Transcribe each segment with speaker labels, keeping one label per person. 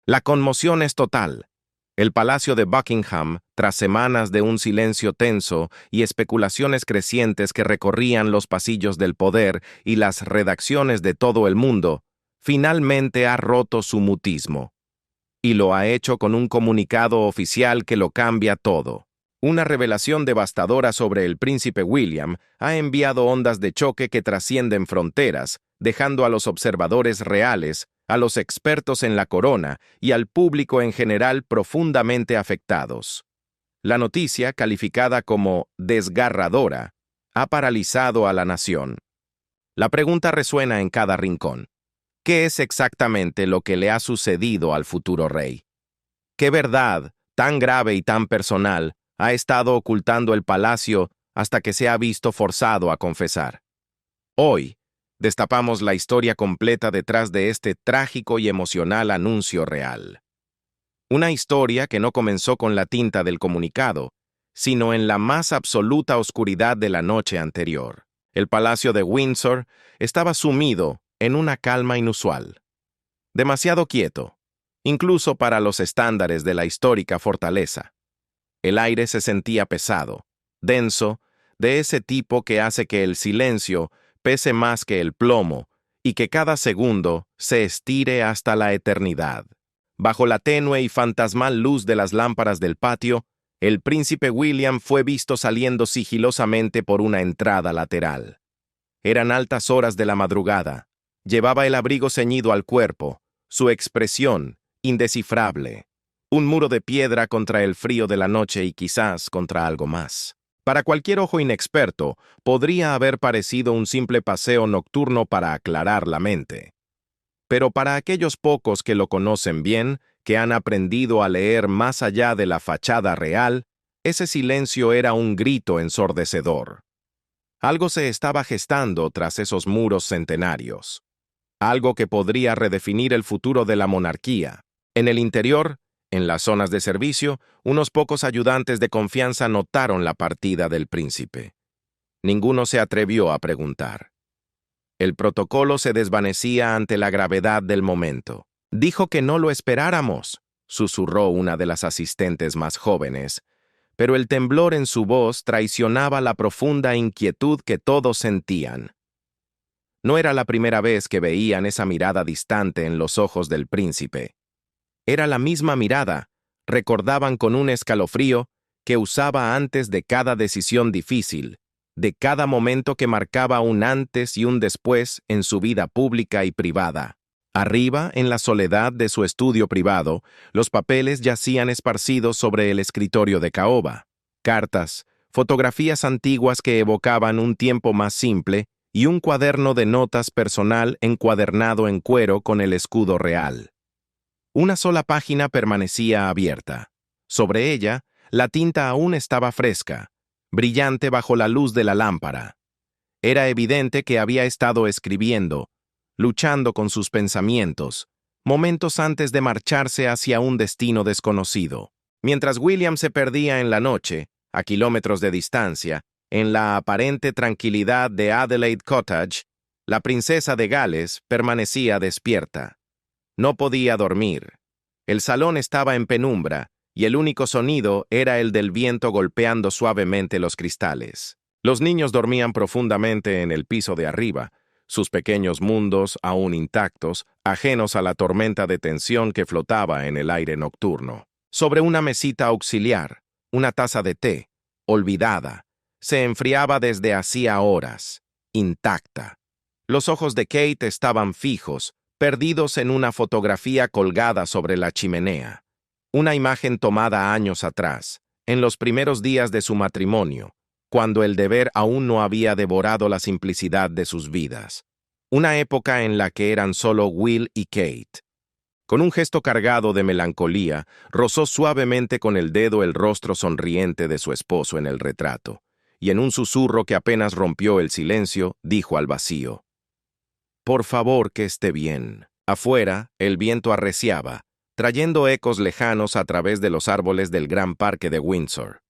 Speaker 1: La conmoción es total. El Palacio de Buckingham, tras semanas de un silencio tenso y especulaciones crecientes que recorrían los pasillos del poder y las redacciones de todo el mundo, finalmente ha roto su mutismo. Y lo ha hecho con un comunicado oficial que lo cambia todo. Una revelación devastadora sobre el príncipe William ha enviado ondas de choque que trascienden fronteras, dejando a los observadores reales, a los expertos en la corona y al público en general profundamente afectados. La noticia, calificada como desgarradora, ha paralizado a la nación. La pregunta resuena en cada rincón. ¿Qué es exactamente lo que le ha sucedido al futuro rey? ¿Qué verdad, tan grave y tan personal, ha estado ocultando el palacio hasta que se ha visto forzado a confesar? Hoy, destapamos la historia completa detrás de este trágico y emocional anuncio real. Una historia que no comenzó con la tinta del comunicado, sino en la más absoluta oscuridad de la noche anterior. El palacio de Windsor estaba sumido en una calma inusual. Demasiado quieto, incluso para los estándares de la histórica fortaleza. El aire se sentía pesado, denso, de ese tipo que hace que el silencio pese más que el plomo y que cada segundo se estire hasta la eternidad. Bajo la tenue y fantasmal luz de las lámparas del patio, el príncipe William fue visto saliendo sigilosamente por una entrada lateral. Eran altas horas de la madrugada. Llevaba el abrigo ceñido al cuerpo, su expresión indescifrable. Un muro de piedra contra el frío de la noche y quizás contra algo más. Para cualquier ojo inexperto, podría haber parecido un simple paseo nocturno para aclarar la mente. Pero para aquellos pocos que lo conocen bien, que han aprendido a leer más allá de la fachada real, ese silencio era un grito ensordecedor. Algo se estaba gestando tras esos muros centenarios. Algo que podría redefinir el futuro de la monarquía. En el interior, en las zonas de servicio, unos pocos ayudantes de confianza notaron la partida del príncipe. Ninguno se atrevió a preguntar. El protocolo se desvanecía ante la gravedad del momento. «Dijo que no lo esperáramos», susurró una de las asistentes más jóvenes, pero el temblor en su voz traicionaba la profunda inquietud que todos sentían. No era la primera vez que veían esa mirada distante en los ojos del príncipe. Era la misma mirada, recordaban con un escalofrío, que usaba antes de cada decisión difícil, de cada momento que marcaba un antes y un después en su vida pública y privada. Arriba, en la soledad de su estudio privado, los papeles yacían esparcidos sobre el escritorio de caoba. Cartas, fotografías antiguas que evocaban un tiempo más simple y un cuaderno de notas personal encuadernado en cuero con el escudo real. Una sola página permanecía abierta. Sobre ella, la tinta aún estaba fresca, brillante bajo la luz de la lámpara. Era evidente que había estado escribiendo, luchando con sus pensamientos, momentos antes de marcharse hacia un destino desconocido. Mientras William se perdía en la noche, a kilómetros de distancia, en la aparente tranquilidad de Adelaide Cottage, la princesa de Gales permanecía despierta. No podía dormir. El salón estaba en penumbra, y el único sonido era el del viento golpeando suavemente los cristales. Los niños dormían profundamente en el piso de arriba, sus pequeños mundos aún intactos, ajenos a la tormenta de tensión que flotaba en el aire nocturno. Sobre una mesita auxiliar, una taza de té, olvidada, se enfriaba desde hacía horas, intacta. Los ojos de Kate estaban fijos, perdidos en una fotografía colgada sobre la chimenea. Una imagen tomada años atrás, en los primeros días de su matrimonio, cuando el deber aún no había devorado la simplicidad de sus vidas. Una época en la que eran solo Will y Kate. Con un gesto cargado de melancolía, rozó suavemente con el dedo el rostro sonriente de su esposo en el retrato, y en un susurro que apenas rompió el silencio, dijo al vacío: «Por favor, que esté bien». Afuera, el viento arreciaba, trayendo ecos lejanos a través de los árboles del gran parque de Windsor.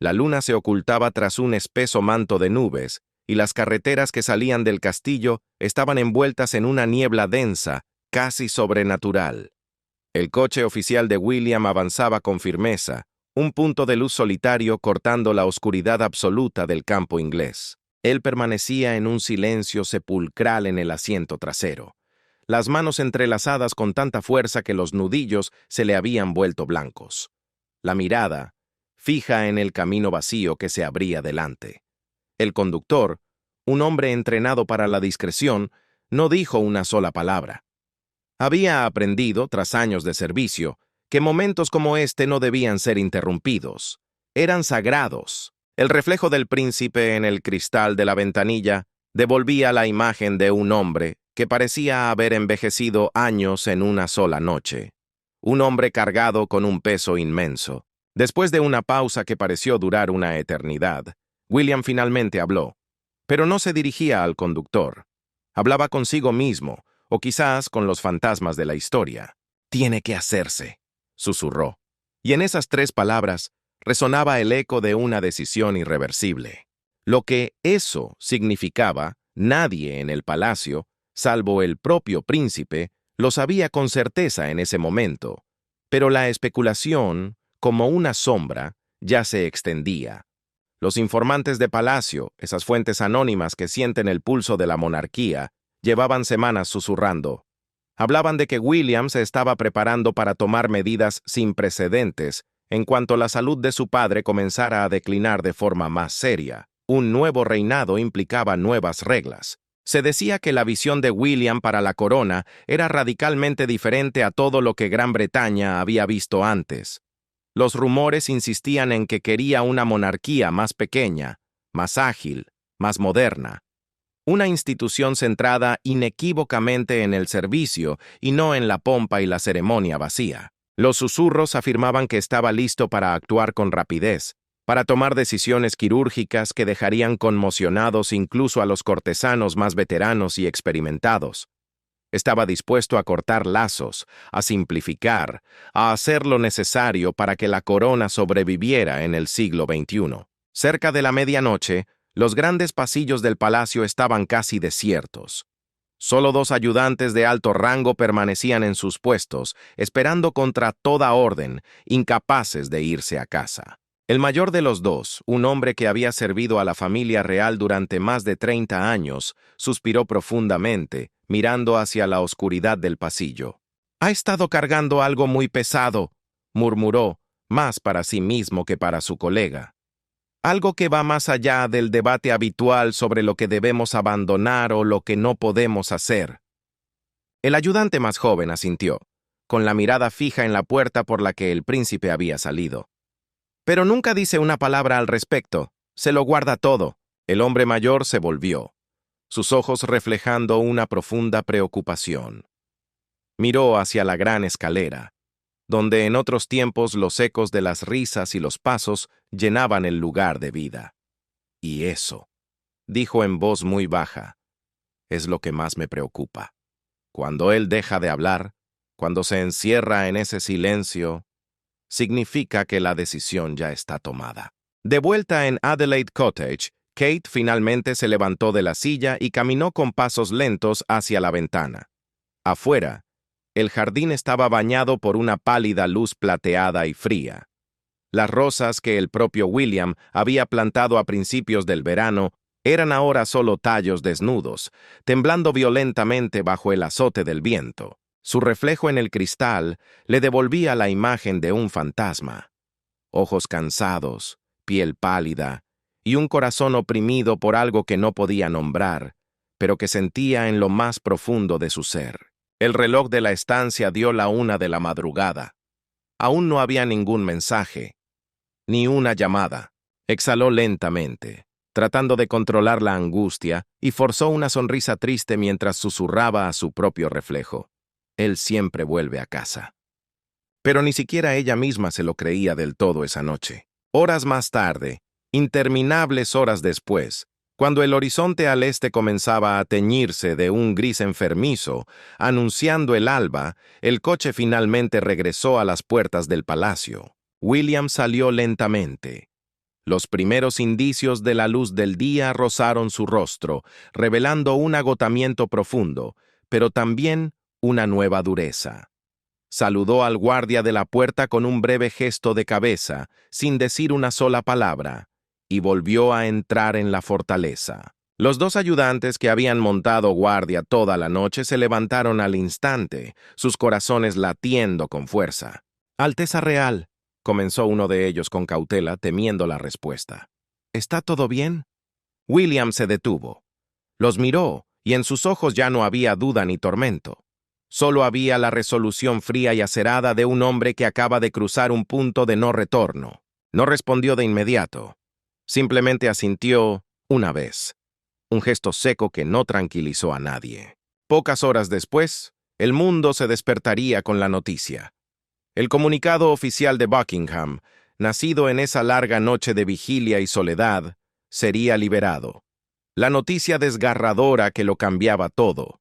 Speaker 1: La luna se ocultaba tras un espeso manto de nubes, y las carreteras que salían del castillo estaban envueltas en una niebla densa, casi sobrenatural. El coche oficial de William avanzaba con firmeza, un punto de luz solitario cortando la oscuridad absoluta del campo inglés. Él permanecía en un silencio sepulcral en el asiento trasero, las manos entrelazadas con tanta fuerza que los nudillos se le habían vuelto blancos. La mirada, fija en el camino vacío que se abría delante. El conductor, un hombre entrenado para la discreción, no dijo una sola palabra. Había aprendido, tras años de servicio, que momentos como este no debían ser interrumpidos. Eran sagrados. El reflejo del príncipe en el cristal de la ventanilla devolvía la imagen de un hombre que parecía haber envejecido años en una sola noche. Un hombre cargado con un peso inmenso. Después de una pausa que pareció durar una eternidad, William finalmente habló, pero no se dirigía al conductor. Hablaba consigo mismo, o quizás con los fantasmas de la historia. «Tiene que hacerse», susurró. Y en esas 3 palabras resonaba el eco de una decisión irreversible. Lo que eso significaba, nadie en el palacio, salvo el propio príncipe, lo sabía con certeza en ese momento. Pero la especulación, como una sombra, ya se extendía. Los informantes de palacio, esas fuentes anónimas que sienten el pulso de la monarquía, llevaban semanas susurrando. Hablaban de que William se estaba preparando para tomar medidas sin precedentes en cuanto la salud de su padre comenzara a declinar de forma más seria. Un nuevo reinado implicaba nuevas reglas. Se decía que la visión de William para la corona era radicalmente diferente a todo lo que Gran Bretaña había visto antes. Los rumores insistían en que quería una monarquía más pequeña, más ágil, más moderna. Una institución centrada inequívocamente en el servicio y no en la pompa y la ceremonia vacía. Los susurros afirmaban que estaba listo para actuar con rapidez, para tomar decisiones quirúrgicas que dejarían conmocionados incluso a los cortesanos más veteranos y experimentados. Estaba dispuesto a cortar lazos, a simplificar, a hacer lo necesario para que la corona sobreviviera en el siglo XXI. Cerca de la medianoche, los grandes pasillos del palacio estaban casi desiertos. Solo 2 ayudantes de alto rango permanecían en sus puestos, esperando contra toda orden, incapaces de irse a casa. El mayor de los 2, un hombre que había servido a la familia real durante más de 30 años, suspiró profundamente, mirando hacia la oscuridad del pasillo. «Ha estado cargando algo muy pesado», murmuró, más para sí mismo que para su colega. «Algo que va más allá del debate habitual sobre lo que debemos abandonar o lo que no podemos hacer». El ayudante más joven asintió, con la mirada fija en la puerta por la que el príncipe había salido. «Pero nunca dice una palabra al respecto, se lo guarda todo». El hombre mayor se volvió, sus ojos reflejando una profunda preocupación. Miró hacia la gran escalera, donde en otros tiempos los ecos de las risas y los pasos llenaban el lugar de vida. «Y eso», dijo en voz muy baja, «es lo que más me preocupa. Cuando él deja de hablar, cuando se encierra en ese silencio, significa que la decisión ya está tomada». De vuelta en Adelaide Cottage, Kate finalmente se levantó de la silla y caminó con pasos lentos hacia la ventana. Afuera, el jardín estaba bañado por una pálida luz plateada y fría. Las rosas que el propio William había plantado a principios del verano eran ahora solo tallos desnudos, temblando violentamente bajo el azote del viento. Su reflejo en el cristal le devolvía la imagen de un fantasma. Ojos cansados, piel pálida, y un corazón oprimido por algo que no podía nombrar, pero que sentía en lo más profundo de su ser. El reloj de la estancia dio la 1 de la madrugada. Aún no había ningún mensaje, ni una llamada. Exhaló lentamente, tratando de controlar la angustia, y forzó una sonrisa triste mientras susurraba a su propio reflejo. Él siempre vuelve a casa. Pero ni siquiera ella misma se lo creía del todo esa noche. Horas más tarde, interminables horas después, cuando el horizonte al este comenzaba a teñirse de un gris enfermizo, anunciando el alba, el coche finalmente regresó a las puertas del palacio. William salió lentamente. Los primeros indicios de la luz del día rozaron su rostro, revelando un agotamiento profundo, pero también una nueva dureza. Saludó al guardia de la puerta con un breve gesto de cabeza, sin decir una sola palabra, y volvió a entrar en la fortaleza. Los dos ayudantes que habían montado guardia toda la noche se levantaron al instante, sus corazones latiendo con fuerza. «Alteza Real», comenzó uno de ellos con cautela, temiendo la respuesta. «¿Está todo bien?» William se detuvo. Los miró, y en sus ojos ya no había duda ni tormento. Solo había la resolución fría y acerada de un hombre que acaba de cruzar un punto de no retorno. No respondió de inmediato. Simplemente asintió una vez. Un gesto seco que no tranquilizó a nadie. Pocas horas después, el mundo se despertaría con la noticia. El comunicado oficial de Buckingham, nacido en esa larga noche de vigilia y soledad, sería liberado. La noticia desgarradora que lo cambiaba todo.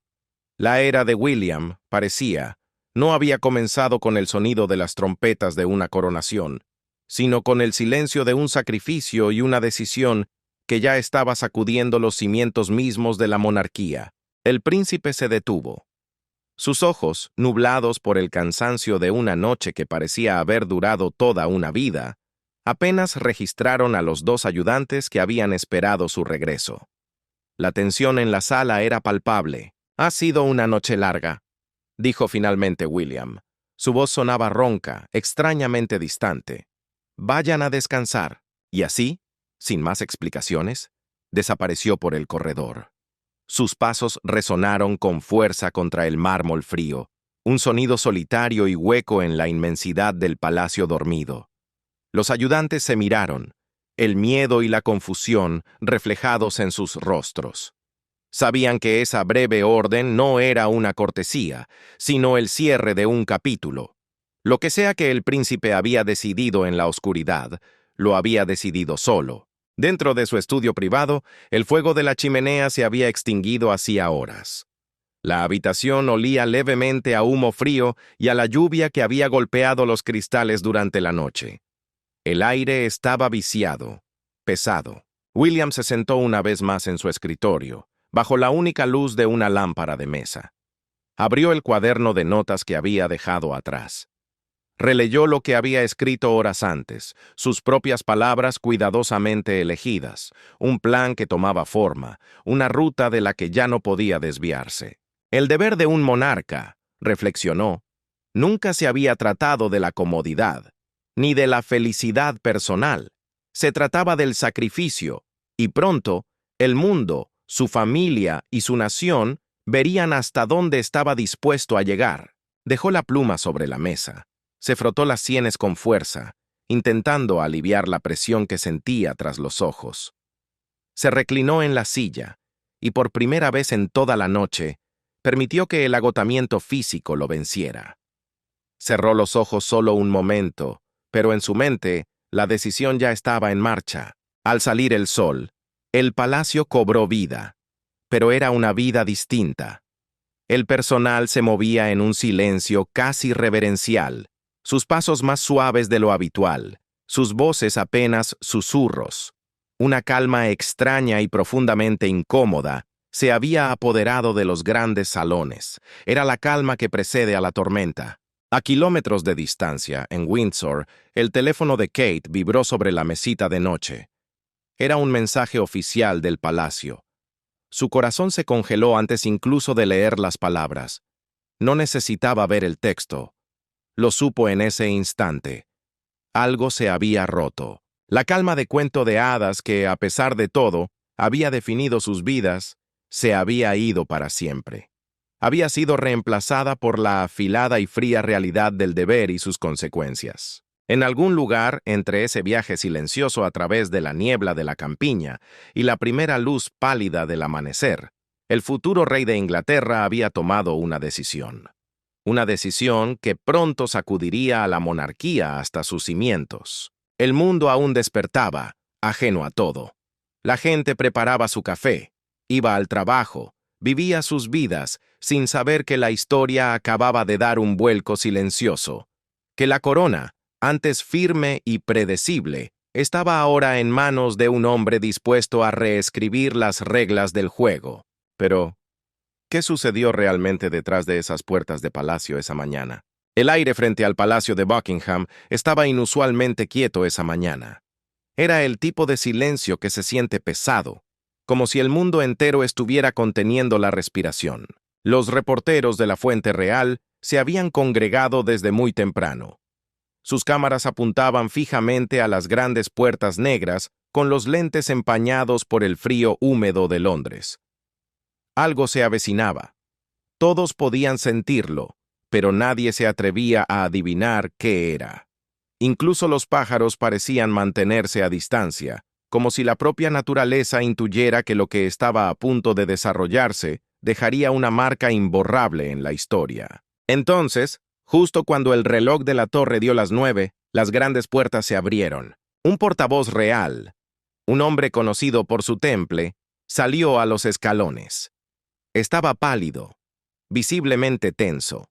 Speaker 1: La era de William, parecía, no había comenzado con el sonido de las trompetas de una coronación, sino con el silencio de un sacrificio y una decisión que ya estaba sacudiendo los cimientos mismos de la monarquía. El príncipe se detuvo. Sus ojos, nublados por el cansancio de una noche que parecía haber durado toda una vida, apenas registraron a los dos ayudantes que habían esperado su regreso. La tensión en la sala era palpable. «Ha sido una noche larga», dijo finalmente William. Su voz sonaba ronca, extrañamente distante. «Vayan a descansar». Y así, sin más explicaciones, desapareció por el corredor. Sus pasos resonaron con fuerza contra el mármol frío, un sonido solitario y hueco en la inmensidad del palacio dormido. Los ayudantes se miraron, el miedo y la confusión reflejados en sus rostros. Sabían que esa breve orden no era una cortesía, sino el cierre de un capítulo. Lo que sea que el príncipe había decidido en la oscuridad, lo había decidido solo. Dentro de su estudio privado, el fuego de la chimenea se había extinguido hacía horas. La habitación olía levemente a humo frío y a la lluvia que había golpeado los cristales durante la noche. El aire estaba viciado, pesado. William se sentó una vez más en su escritorio, bajo la única luz de una lámpara de mesa. Abrió el cuaderno de notas que había dejado atrás. Releyó lo que había escrito horas antes, sus propias palabras cuidadosamente elegidas, un plan que tomaba forma, una ruta de la que ya no podía desviarse. El deber de un monarca, reflexionó, nunca se había tratado de la comodidad, ni de la felicidad personal. Se trataba del sacrificio, y pronto, el mundo, su familia y su nación verían hasta dónde estaba dispuesto a llegar. Dejó la pluma sobre la mesa. Se frotó las sienes con fuerza, intentando aliviar la presión que sentía tras los ojos. Se reclinó en la silla, y por primera vez en toda la noche, permitió que el agotamiento físico lo venciera. Cerró los ojos solo un momento, pero en su mente, la decisión ya estaba en marcha. Al salir el sol, el palacio cobró vida, pero era una vida distinta. El personal se movía en un silencio casi reverencial, sus pasos más suaves de lo habitual, sus voces apenas susurros. Una calma extraña y profundamente incómoda se había apoderado de los grandes salones. Era la calma que precede a la tormenta. A kilómetros de distancia, en Windsor, el teléfono de Kate vibró sobre la mesita de noche. Era un mensaje oficial del palacio. Su corazón se congeló antes incluso de leer las palabras. No necesitaba ver el texto. Lo supo en ese instante. Algo se había roto. La calma de cuento de hadas que, a pesar de todo, había definido sus vidas, se había ido para siempre. Había sido reemplazada por la afilada y fría realidad del deber y sus consecuencias. En algún lugar, entre ese viaje silencioso a través de la niebla de la campiña y la primera luz pálida del amanecer, el futuro rey de Inglaterra había tomado una decisión. Una decisión que pronto sacudiría a la monarquía hasta sus cimientos. El mundo aún despertaba, ajeno a todo. La gente preparaba su café, iba al trabajo, vivía sus vidas sin saber que la historia acababa de dar un vuelco silencioso, que la corona, antes firme y predecible, estaba ahora en manos de un hombre dispuesto a reescribir las reglas del juego. Pero, ¿qué sucedió realmente detrás de esas puertas de palacio esa mañana? El aire frente al Palacio de Buckingham estaba inusualmente quieto esa mañana. Era el tipo de silencio que se siente pesado, como si el mundo entero estuviera conteniendo la respiración. Los reporteros de la Fuente Real se habían congregado desde muy temprano. Sus cámaras apuntaban fijamente a las grandes puertas negras con los lentes empañados por el frío húmedo de Londres. Algo se avecinaba. Todos podían sentirlo, pero nadie se atrevía a adivinar qué era. Incluso los pájaros parecían mantenerse a distancia, como si la propia naturaleza intuyera que lo que estaba a punto de desarrollarse dejaría una marca imborrable en la historia. Entonces, justo cuando el reloj de la torre dio las 9, las grandes puertas se abrieron. Un portavoz real, un hombre conocido por su temple, salió a los escalones. Estaba pálido, visiblemente tenso.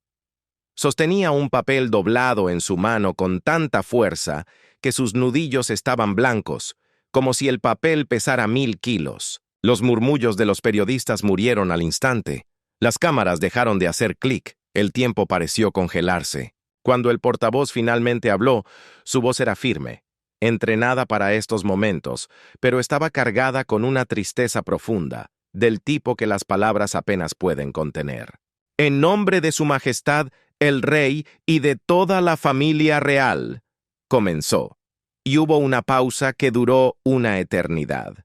Speaker 1: Sostenía un papel doblado en su mano con tanta fuerza que sus nudillos estaban blancos, como si el papel pesara 1000 kilos. Los murmullos de los periodistas murieron al instante. Las cámaras dejaron de hacer clic. El tiempo pareció congelarse. Cuando el portavoz finalmente habló, su voz era firme, entrenada para estos momentos, pero estaba cargada con una tristeza profunda, del tipo que las palabras apenas pueden contener. En nombre de su majestad, el rey y de toda la familia real, comenzó, y hubo una pausa que duró una eternidad.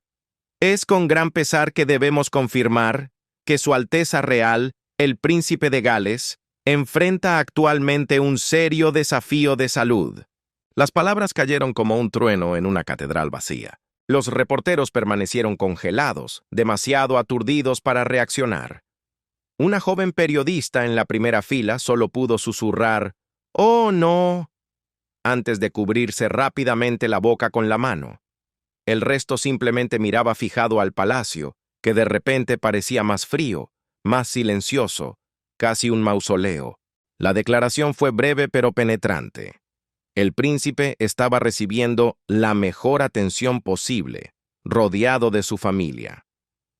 Speaker 1: Es con gran pesar que debemos confirmar que Su Alteza Real, el Príncipe de Gales, enfrenta actualmente un serio desafío de salud. Las palabras cayeron como un trueno en una catedral vacía. Los reporteros permanecieron congelados, demasiado aturdidos para reaccionar. Una joven periodista en la primera fila solo pudo susurrar, «¡Oh, no!», antes de cubrirse rápidamente la boca con la mano. El resto simplemente miraba fijado al palacio, que de repente parecía más frío, más silencioso, casi un mausoleo. La declaración fue breve pero penetrante. El príncipe estaba recibiendo la mejor atención posible, rodeado de su familia.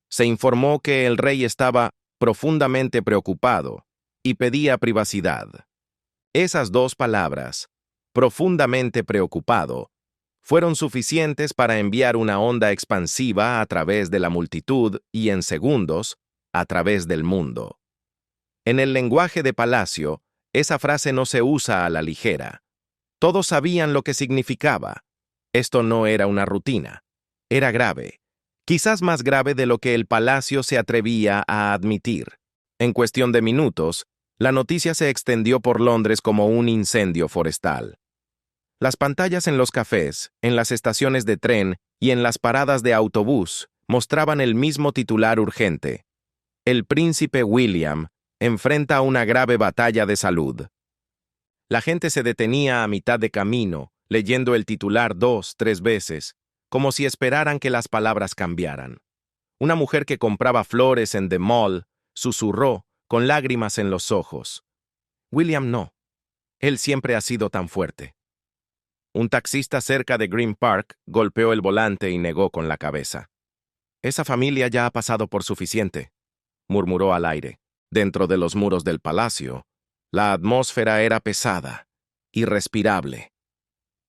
Speaker 1: Se informó que el rey estaba profundamente preocupado y pedía privacidad. Esas dos palabras, profundamente preocupado, fueron suficientes para enviar una onda expansiva a través de la multitud y en segundos, a través del mundo. En el lenguaje de palacio, esa frase no se usa a la ligera. Todos sabían lo que significaba. Esto no era una rutina. Era grave. Quizás más grave de lo que el palacio se atrevía a admitir. En cuestión de minutos, la noticia se extendió por Londres como un incendio forestal. Las pantallas en los cafés, en las estaciones de tren y en las paradas de autobús mostraban el mismo titular urgente. El príncipe William enfrenta una grave batalla de salud. La gente se detenía a mitad de camino, leyendo el titular 2-3 veces, como si esperaran que las palabras cambiaran. Una mujer que compraba flores en The Mall susurró, con lágrimas en los ojos. William no. Él siempre ha sido tan fuerte. Un taxista cerca de Green Park golpeó el volante y negó con la cabeza. Esa familia ya ha pasado por suficiente, murmuró al aire. Dentro de los muros del palacio, la atmósfera era pesada, irrespirable.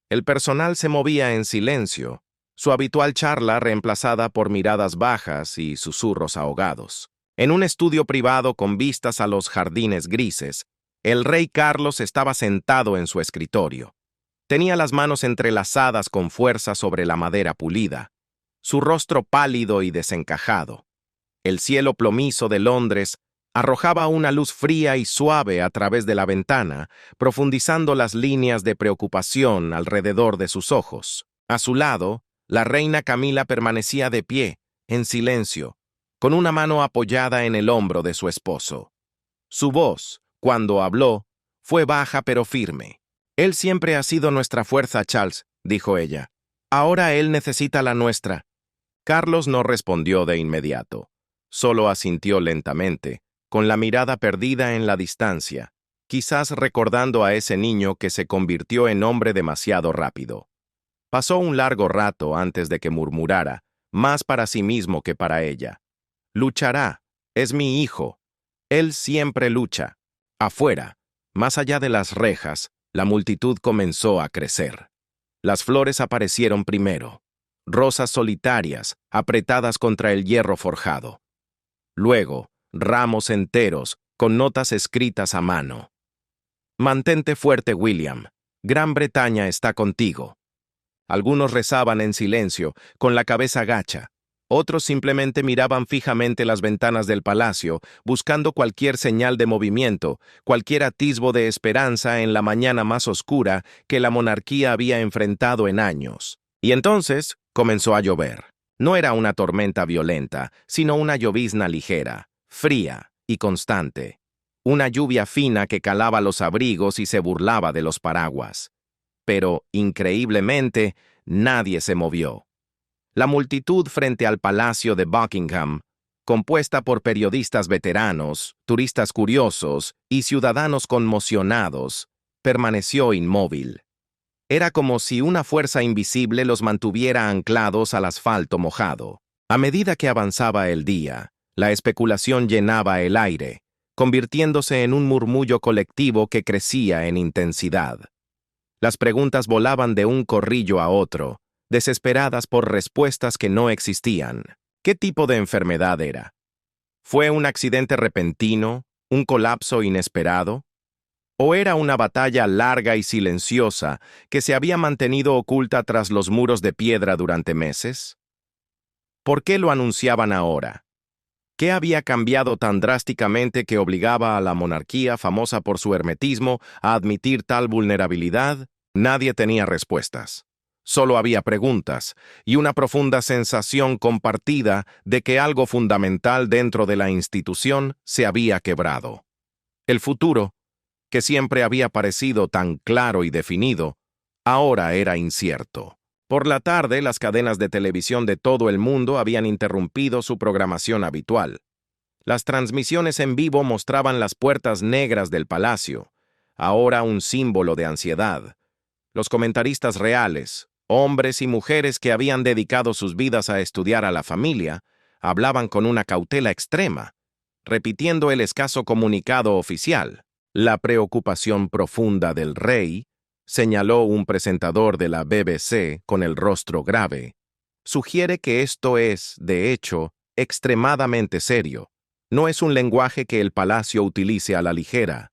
Speaker 1: El personal se movía en silencio, su habitual charla reemplazada por miradas bajas y susurros ahogados. En un estudio privado con vistas a los jardines grises, el rey Carlos estaba sentado en su escritorio. Tenía las manos entrelazadas con fuerza sobre la madera pulida, su rostro pálido y desencajado. El cielo plomizo de Londres arrojaba una luz fría y suave a través de la ventana, profundizando las líneas de preocupación alrededor de sus ojos. A su lado, la reina Camila permanecía de pie, en silencio, con una mano apoyada en el hombro de su esposo. Su voz, cuando habló, fue baja pero firme. «Él siempre ha sido nuestra fuerza, Charles», dijo ella. «Ahora él necesita la nuestra». Carlos no respondió de inmediato. Solo asintió lentamente, con la mirada perdida en la distancia, quizás recordando a ese niño que se convirtió en hombre demasiado rápido. Pasó un largo rato antes de que murmurara, más para sí mismo que para ella. «Luchará. Es mi hijo. Él siempre lucha. Afuera. Más allá de las rejas, la multitud comenzó a crecer. Las flores aparecieron primero, rosas solitarias, apretadas contra el hierro forjado. Luego, ramos enteros, con notas escritas a mano. Mantente fuerte, William. Gran Bretaña está contigo. Algunos rezaban en silencio, con la cabeza gacha. Otros simplemente miraban fijamente las ventanas del palacio, buscando cualquier señal de movimiento, cualquier atisbo de esperanza en la mañana más oscura que la monarquía había enfrentado en años. Y entonces comenzó a llover. No era una tormenta violenta, sino una llovizna ligera, fría y constante. Una lluvia fina que calaba los abrigos y se burlaba de los paraguas. Pero, increíblemente, nadie se movió. La multitud frente al Palacio de Buckingham, compuesta por periodistas veteranos, turistas curiosos y ciudadanos conmocionados, permaneció inmóvil. Era como si una fuerza invisible los mantuviera anclados al asfalto mojado. A medida que avanzaba el día, la especulación llenaba el aire, convirtiéndose en un murmullo colectivo que crecía en intensidad. Las preguntas volaban de un corrillo a otro, desesperadas por respuestas que no existían. ¿Qué tipo de enfermedad era? ¿Fue un accidente repentino? ¿Un colapso inesperado? ¿O era una batalla larga y silenciosa que se había mantenido oculta tras los muros de piedra durante meses? ¿Por qué lo anunciaban ahora? ¿Qué había cambiado tan drásticamente que obligaba a la monarquía, famosa por su hermetismo, a admitir tal vulnerabilidad? Nadie tenía respuestas. Solo había preguntas y una profunda sensación compartida de que algo fundamental dentro de la institución se había quebrado. El futuro, que siempre había parecido tan claro y definido, ahora era incierto. Por la tarde, las cadenas de televisión de todo el mundo habían interrumpido su programación habitual. Las transmisiones en vivo mostraban las puertas negras del palacio, ahora un símbolo de ansiedad. Los comentaristas reales, hombres y mujeres que habían dedicado sus vidas a estudiar a la familia, hablaban con una cautela extrema, repitiendo el escaso comunicado oficial. La preocupación profunda del rey, señaló un presentador de la BBC con el rostro grave, sugiere que esto es, de hecho, extremadamente serio. No es un lenguaje que el palacio utilice a la ligera.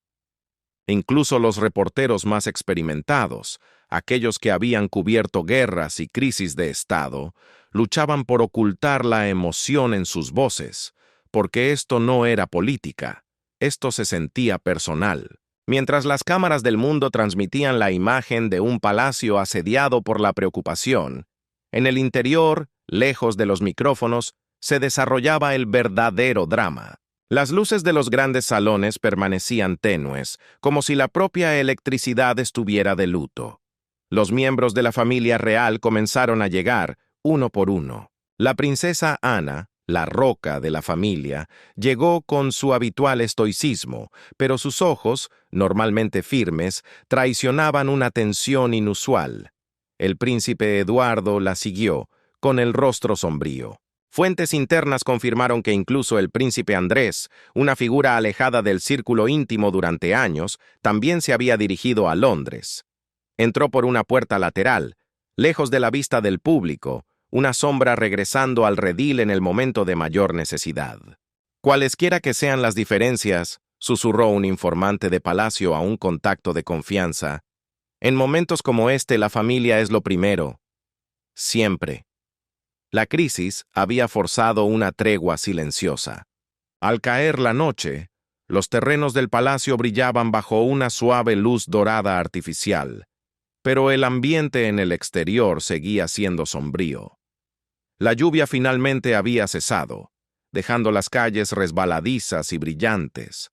Speaker 1: Incluso los reporteros más experimentados, aquellos que habían cubierto guerras y crisis de Estado, luchaban por ocultar la emoción en sus voces, porque esto no era política, esto se sentía personal. Mientras las cámaras del mundo transmitían la imagen de un palacio asediado por la preocupación, en el interior, lejos de los micrófonos, se desarrollaba el verdadero drama. Las luces de los grandes salones permanecían tenues, como si la propia electricidad estuviera de luto. Los miembros de la familia real comenzaron a llegar, uno por uno. La princesa Ana, la roca de la familia, llegó con su habitual estoicismo, pero sus ojos, normalmente firmes, traicionaban una tensión inusual. El príncipe Eduardo la siguió, con el rostro sombrío. Fuentes internas confirmaron que incluso el príncipe Andrés, una figura alejada del círculo íntimo durante años, también se había dirigido a Londres. Entró por una puerta lateral, lejos de la vista del público, una sombra regresando al redil en el momento de mayor necesidad. Cualesquiera que sean las diferencias, susurró un informante de palacio a un contacto de confianza, en momentos como este la familia es lo primero. Siempre. La crisis había forzado una tregua silenciosa. Al caer la noche, los terrenos del palacio brillaban bajo una suave luz dorada artificial, pero el ambiente en el exterior seguía siendo sombrío. La lluvia finalmente había cesado, dejando las calles resbaladizas y brillantes,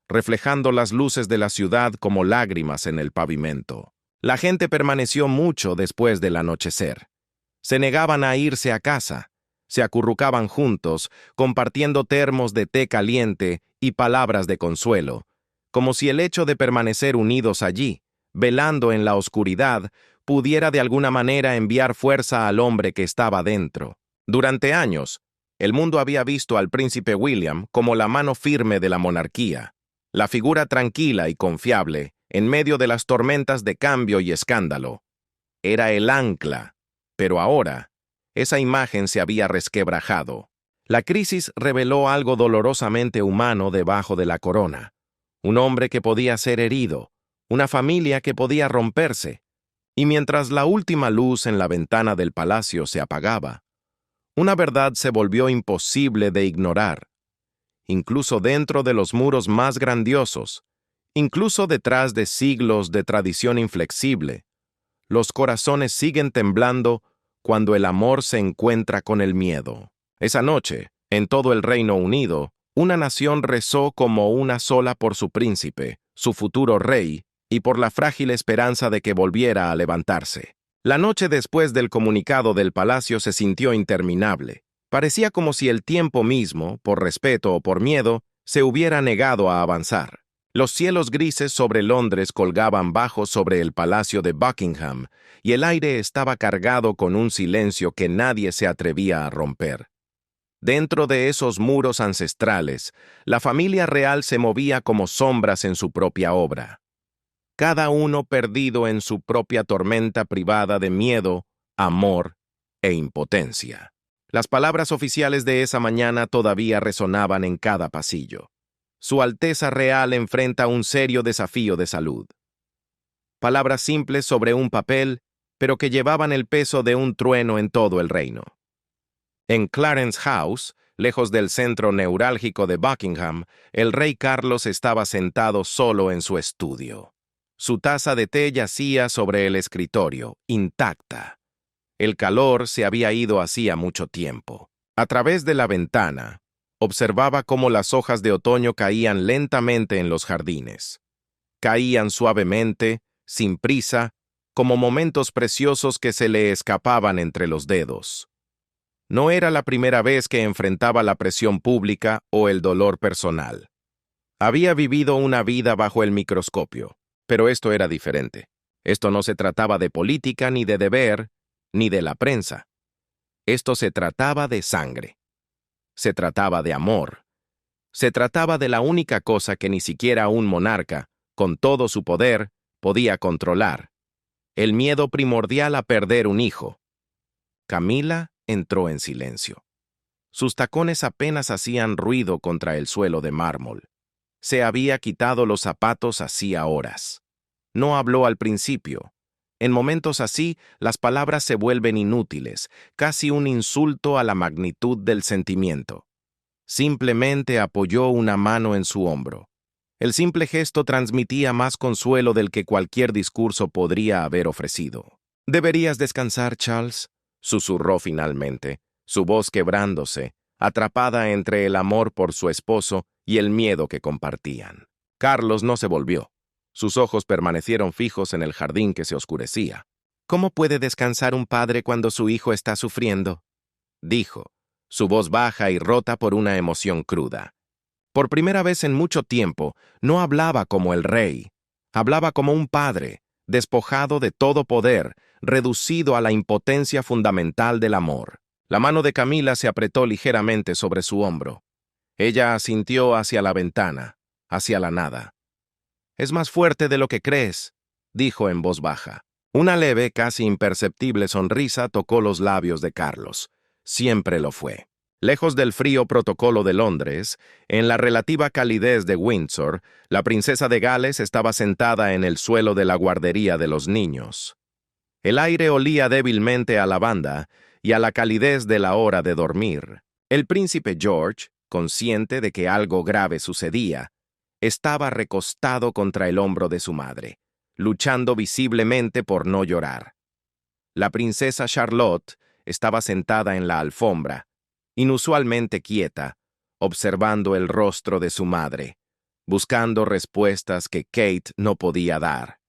Speaker 1: reflejando las luces de la ciudad como lágrimas en el pavimento. La gente permaneció mucho después del anochecer. Se negaban a irse a casa, se acurrucaban juntos, compartiendo termos de té caliente y palabras de consuelo, como si el hecho de permanecer unidos allí, velando en la oscuridad, pudiera de alguna manera enviar fuerza al hombre que estaba dentro. Durante años, el mundo había visto al príncipe William como la mano firme de la monarquía, La figura tranquila y confiable, en medio de las tormentas de cambio y escándalo. Era el ancla, pero ahora, esa imagen se había resquebrajado. La crisis reveló algo dolorosamente humano debajo de la corona. Un hombre que podía ser herido, una familia que podía romperse. Y mientras la última luz en la ventana del palacio se apagaba, una verdad se volvió imposible de ignorar. Incluso dentro de los muros más grandiosos, incluso detrás de siglos de tradición inflexible, los corazones siguen temblando cuando el amor se encuentra con el miedo. Esa noche, en todo el Reino Unido, una nación rezó como una sola por su príncipe, su futuro rey, y por la frágil esperanza de que volviera a levantarse. La noche después del comunicado del palacio se sintió interminable. Parecía como si el tiempo mismo, por respeto o por miedo, se hubiera negado a avanzar. Los cielos grises sobre Londres colgaban bajos sobre el palacio de Buckingham, y el aire estaba cargado con un silencio que nadie se atrevía a romper. Dentro de esos muros ancestrales, la familia real se movía como sombras en su propia obra. Cada uno perdido en su propia tormenta privada de miedo, amor e impotencia. Las palabras oficiales de esa mañana todavía resonaban en cada pasillo. Su Alteza Real enfrenta un serio desafío de salud. Palabras simples sobre un papel, pero que llevaban el peso de un trueno en todo el reino. En Clarence House, lejos del centro neurálgico de Buckingham, el rey Carlos estaba sentado solo en su estudio. Su taza de té yacía sobre el escritorio, intacta. El calor se había ido hacía mucho tiempo. A través de la ventana, observaba cómo las hojas de otoño caían lentamente en los jardines. Caían suavemente, sin prisa, como momentos preciosos que se le escapaban entre los dedos. No era la primera vez que enfrentaba la presión pública o el dolor personal. Había vivido una vida bajo el microscopio, pero esto era diferente. Esto no se trataba de política, ni de deber, ni de la prensa. Esto se trataba de sangre. Se trataba de amor. Se trataba de la única cosa que ni siquiera un monarca, con todo su poder, podía controlar. El miedo primordial a perder un hijo. Camila entró en silencio. Sus tacones apenas hacían ruido contra el suelo de mármol. Se había quitado los zapatos hacía horas. No habló al principio. En momentos así, las palabras se vuelven inútiles, casi un insulto a la magnitud del sentimiento. Simplemente apoyó una mano en su hombro. El simple gesto transmitía más consuelo del que cualquier discurso podría haber ofrecido. «Deberías descansar, Charles», susurró finalmente, su voz quebrándose, atrapada entre el amor por su esposo y el miedo que compartían. Carlos no se volvió. Sus ojos permanecieron fijos en el jardín que se oscurecía. «¿Cómo puede descansar un padre cuando su hijo está sufriendo?», dijo, su voz baja y rota por una emoción cruda. Por primera vez en mucho tiempo, no hablaba como el rey. Hablaba como un padre, despojado de todo poder, reducido a la impotencia fundamental del amor. La mano de Camila se apretó ligeramente sobre su hombro. Ella asintió hacia la ventana, hacia la nada. «Es más fuerte de lo que crees», dijo en voz baja. Una leve, casi imperceptible sonrisa tocó los labios de Carlos. Siempre lo fue. Lejos del frío protocolo de Londres, en la relativa calidez de Windsor, la princesa de Gales estaba sentada en el suelo de la guardería de los niños. El aire olía débilmente a lavanda y a la calidez de la hora de dormir. El príncipe George, consciente de que algo grave sucedía, estaba recostado contra el hombro de su madre, luchando visiblemente por no llorar. La princesa Charlotte estaba sentada en la alfombra, inusualmente quieta, observando el rostro de su madre, buscando respuestas que Kate no podía dar.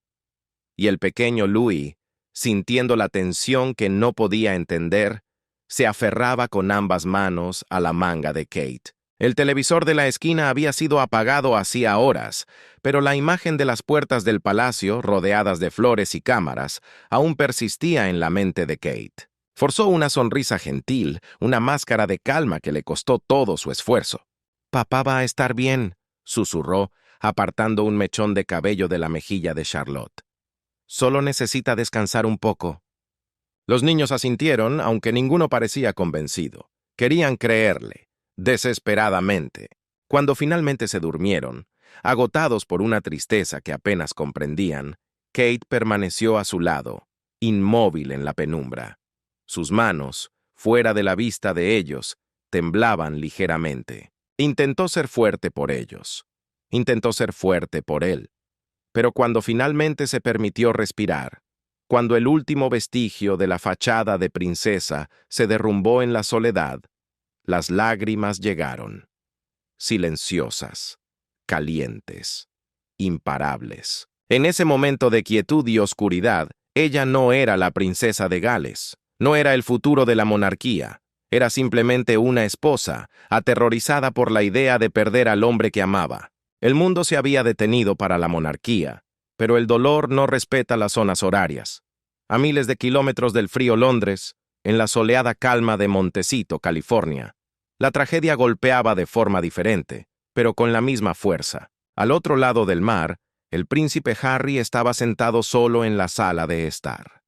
Speaker 1: Y el pequeño Louis, sintiendo la tensión que no podía entender, se aferraba con ambas manos a la manga de Kate. El televisor de la esquina había sido apagado hacía horas, pero la imagen de las puertas del palacio, rodeadas de flores y cámaras, aún persistía en la mente de Kate. Forzó una sonrisa gentil, una máscara de calma que le costó todo su esfuerzo. «Papá va a estar bien», susurró, apartando un mechón de cabello de la mejilla de Charlotte. Solo necesita descansar un poco. Los niños asintieron, aunque ninguno parecía convencido. Querían creerle, desesperadamente. Cuando finalmente se durmieron, agotados por una tristeza que apenas comprendían, Kate permaneció a su lado, inmóvil en la penumbra. Sus manos, fuera de la vista de ellos, temblaban ligeramente. Intentó ser fuerte por ellos. Intentó ser fuerte por él. Pero cuando finalmente se permitió respirar, cuando el último vestigio de la fachada de princesa se derrumbó en la soledad, las lágrimas llegaron, silenciosas, calientes, imparables. En ese momento de quietud y oscuridad, ella no era la princesa de Gales, no era el futuro de la monarquía, era simplemente una esposa, aterrorizada por la idea de perder al hombre que amaba. El mundo se había detenido para la monarquía, pero el dolor no respeta las zonas horarias. A miles de kilómetros del frío Londres, en la soleada calma de Montecito, California, la tragedia golpeaba de forma diferente, pero con la misma fuerza. Al otro lado del mar, el príncipe Harry estaba sentado solo en la sala de estar.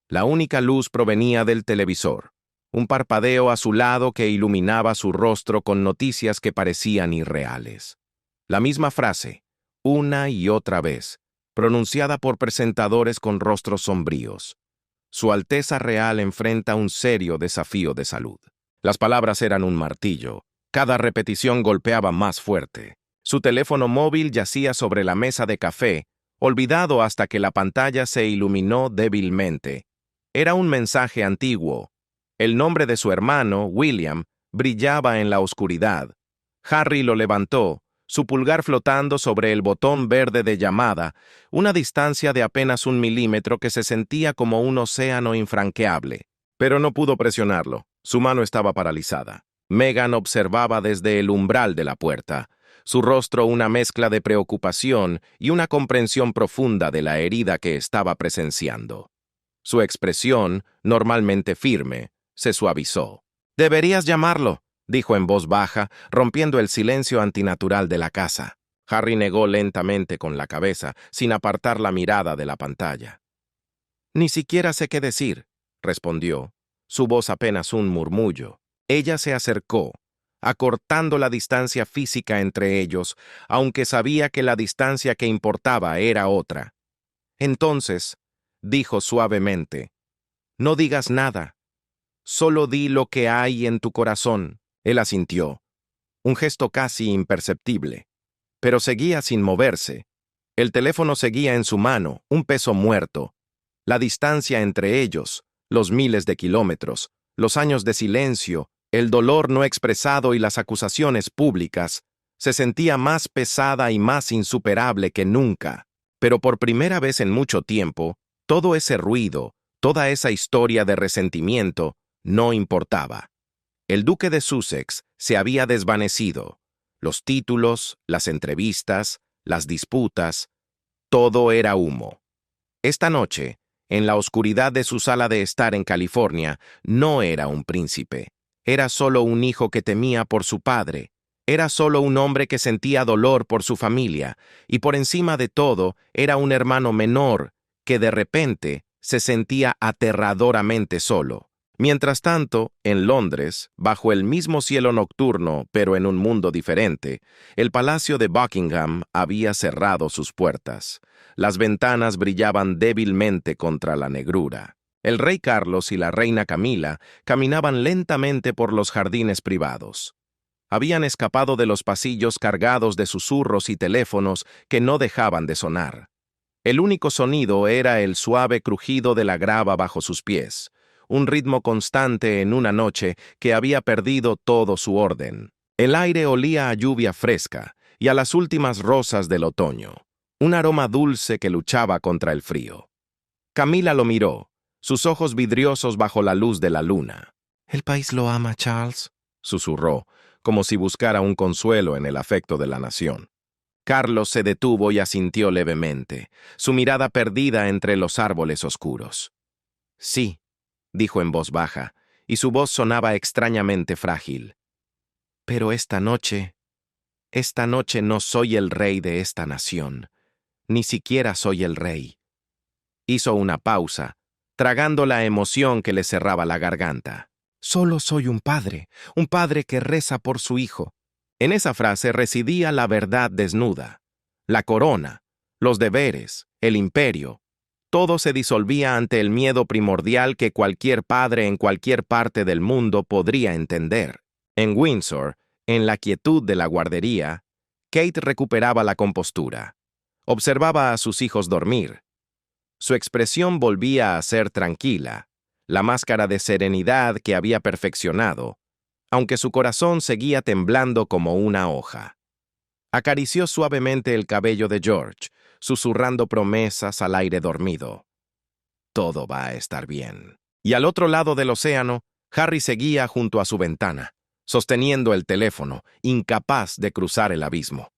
Speaker 1: La única luz provenía del televisor, un parpadeo azulado que iluminaba su rostro con noticias que parecían irreales. La misma frase, una y otra vez, pronunciada por presentadores con rostros sombríos. Su Alteza Real enfrenta un serio desafío de salud. Las palabras eran un martillo. Cada repetición golpeaba más fuerte. Su teléfono móvil yacía sobre la mesa de café, olvidado hasta que la pantalla se iluminó débilmente. Era un mensaje antiguo. El nombre de su hermano, William, brillaba en la oscuridad. Harry lo levantó, su pulgar flotando sobre el botón verde de llamada, una distancia de apenas 1 milímetro que se sentía como un océano infranqueable. Pero no pudo presionarlo. Su mano estaba paralizada. Meghan observaba desde el umbral de la puerta, su rostro una mezcla de preocupación y una comprensión profunda de la herida que estaba presenciando. Su expresión, normalmente firme, se suavizó. «Deberías llamarlo», dijo en voz baja, rompiendo el silencio antinatural de la casa. Harry negó lentamente con la cabeza, sin apartar la mirada de la pantalla. «Ni siquiera sé qué decir», respondió, su voz apenas un murmullo. Ella se acercó, acortando la distancia física entre ellos, aunque sabía que la distancia que importaba era otra. Entonces, dijo suavemente, «No digas nada. Solo di lo que hay en tu corazón». Él asintió, un gesto casi imperceptible, pero seguía sin moverse. El teléfono seguía en su mano, un peso muerto. La distancia entre ellos, los miles de kilómetros, los años de silencio, el dolor no expresado y las acusaciones públicas, se sentía más pesada y más insuperable que nunca. Pero por primera vez en mucho tiempo, todo ese ruido, toda esa historia de resentimiento, no importaba. El duque de Sussex se había desvanecido. Los títulos, las entrevistas, las disputas, todo era humo. Esta noche, en la oscuridad de su sala de estar en California, no era un príncipe. Era solo un hijo que temía por su padre. Era solo un hombre que sentía dolor por su familia. Y por encima de todo, era un hermano menor que de repente se sentía aterradoramente solo. Mientras tanto, en Londres, bajo el mismo cielo nocturno, pero en un mundo diferente, el Palacio de Buckingham había cerrado sus puertas. Las ventanas brillaban débilmente contra la negrura. El rey Carlos y la reina Camila caminaban lentamente por los jardines privados. Habían escapado de los pasillos cargados de susurros y teléfonos que no dejaban de sonar. El único sonido era el suave crujido de la grava bajo sus pies, un ritmo constante en una noche que había perdido todo su orden. El aire olía a lluvia fresca y a las últimas rosas del otoño, un aroma dulce que luchaba contra el frío. Camila lo miró, sus ojos vidriosos bajo la luz de la luna. «El país lo ama, Charles», susurró, como si buscara un consuelo en el afecto de la nación. Carlos se detuvo y asintió levemente, su mirada perdida entre los árboles oscuros. «Sí», dijo en voz baja, y su voz sonaba extrañamente frágil. «Pero esta noche Esta noche no soy el rey de esta nación. Ni siquiera soy el rey. Hizo una pausa, tragando la emoción que le cerraba la garganta. Solo soy un padre que reza por su hijo. En esa frase residía la verdad desnuda. La corona, los deberes, el imperio. Todo se disolvía ante el miedo primordial que cualquier padre en cualquier parte del mundo podría entender. En Windsor, en la quietud de la guardería, Kate recuperaba la compostura. Observaba a sus hijos dormir. Su expresión volvía a ser tranquila, la máscara de serenidad que había perfeccionado, aunque su corazón seguía temblando como una hoja. Acarició suavemente el cabello de George, susurrando promesas al aire dormido. Todo va a estar bien. Y al otro lado del océano, Harry seguía junto a su ventana, sosteniendo el teléfono, incapaz de cruzar el abismo.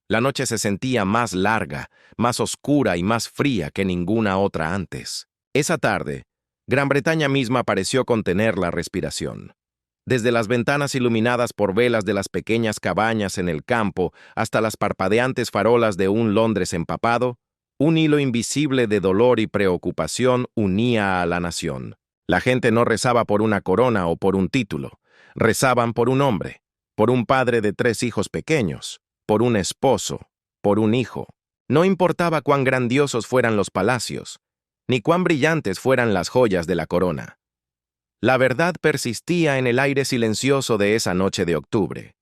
Speaker 1: La noche se sentía más larga, más oscura y más fría que ninguna otra antes. Esa tarde, Gran Bretaña misma pareció contener la respiración. Desde las ventanas iluminadas por velas de las pequeñas cabañas en el campo hasta las parpadeantes farolas de un Londres empapado, un hilo invisible de dolor y preocupación unía a la nación. La gente no rezaba por una corona o por un título, rezaban por un hombre, por un padre de 3 hijos pequeños, por un esposo, por un hijo. No importaba cuán grandiosos fueran los palacios, ni cuán brillantes fueran las joyas de la corona. La verdad persistía en el aire silencioso de esa noche de octubre.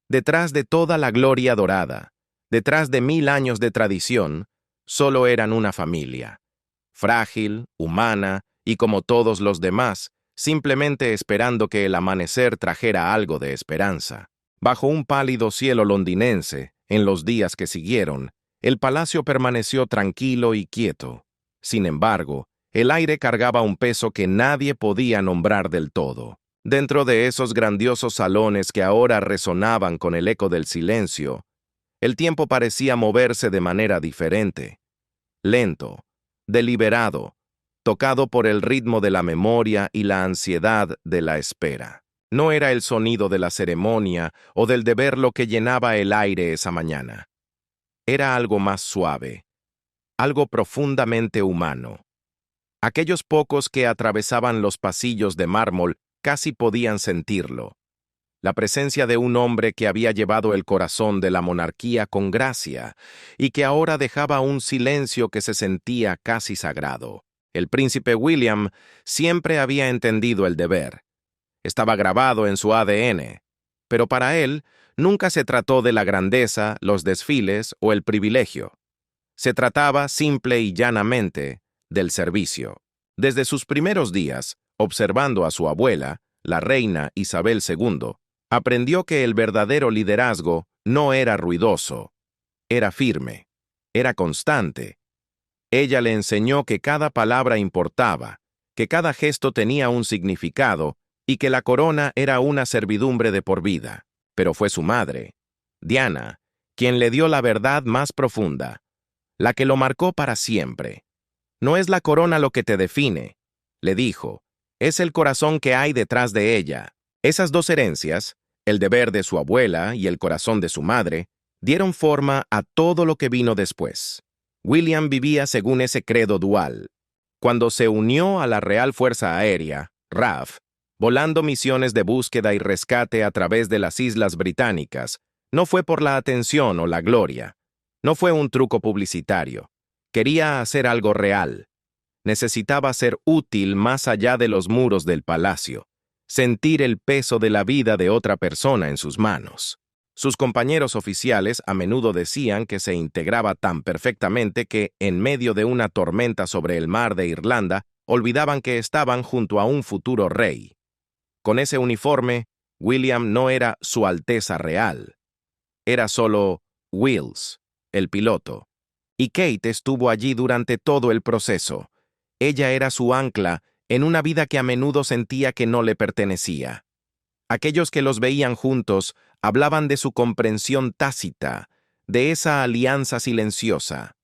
Speaker 1: Detrás de toda la gloria dorada, detrás de 1000 años de tradición, solo eran una familia. Frágil, humana y como todos los demás, simplemente esperando que el amanecer trajera algo de esperanza. Bajo un pálido cielo londinense, en los días que siguieron, el palacio permaneció tranquilo y quieto. Sin embargo, el aire cargaba un peso que nadie podía nombrar del todo. Dentro de esos grandiosos salones que ahora resonaban con el eco del silencio, el tiempo parecía moverse de manera diferente. Lento, deliberado, tocado por el ritmo de la memoria y la ansiedad de la espera. No era el sonido de la ceremonia o del deber lo que llenaba el aire esa mañana. Era algo más suave, algo profundamente humano. Aquellos pocos que atravesaban los pasillos de mármol casi podían sentirlo. La presencia de un hombre que había llevado el corazón de la monarquía con gracia y que ahora dejaba un silencio que se sentía casi sagrado. El príncipe William siempre había entendido el deber. Estaba grabado en su ADN, pero para él nunca se trató de la grandeza, los desfiles o el privilegio. Se trataba, simple y llanamente, del servicio. Desde sus primeros días, observando a su abuela, la reina Isabel II, aprendió que el verdadero liderazgo no era ruidoso, era firme, era constante. Ella le enseñó que cada palabra importaba, que cada gesto tenía un significado y que la corona era una servidumbre de por vida. Pero fue su madre, Diana, quien le dio la verdad más profunda, la que lo marcó para siempre. No es la corona lo que te define, le dijo, es el corazón que hay detrás de ella. Esas dos herencias, el deber de su abuela y el corazón de su madre, dieron forma a todo lo que vino después. William vivía según ese credo dual. Cuando se unió a la Real Fuerza Aérea, RAF, volando misiones de búsqueda y rescate a través de las Islas Británicas, no fue por la atención o la gloria. No fue un truco publicitario. Quería hacer algo real. Necesitaba ser útil más allá de los muros del palacio, sentir el peso de la vida de otra persona en sus manos. Sus compañeros oficiales a menudo decían que se integraba tan perfectamente que, en medio de una tormenta sobre el mar de Irlanda, olvidaban que estaban junto a un futuro rey. Con ese uniforme, William no era Su Alteza Real. Era solo Wills, el piloto. Y Kate estuvo allí durante todo el proceso. Ella era su ancla en una vida que a menudo sentía que no le pertenecía. Aquellos que los veían juntos hablaban de su comprensión tácita, de esa alianza silenciosa.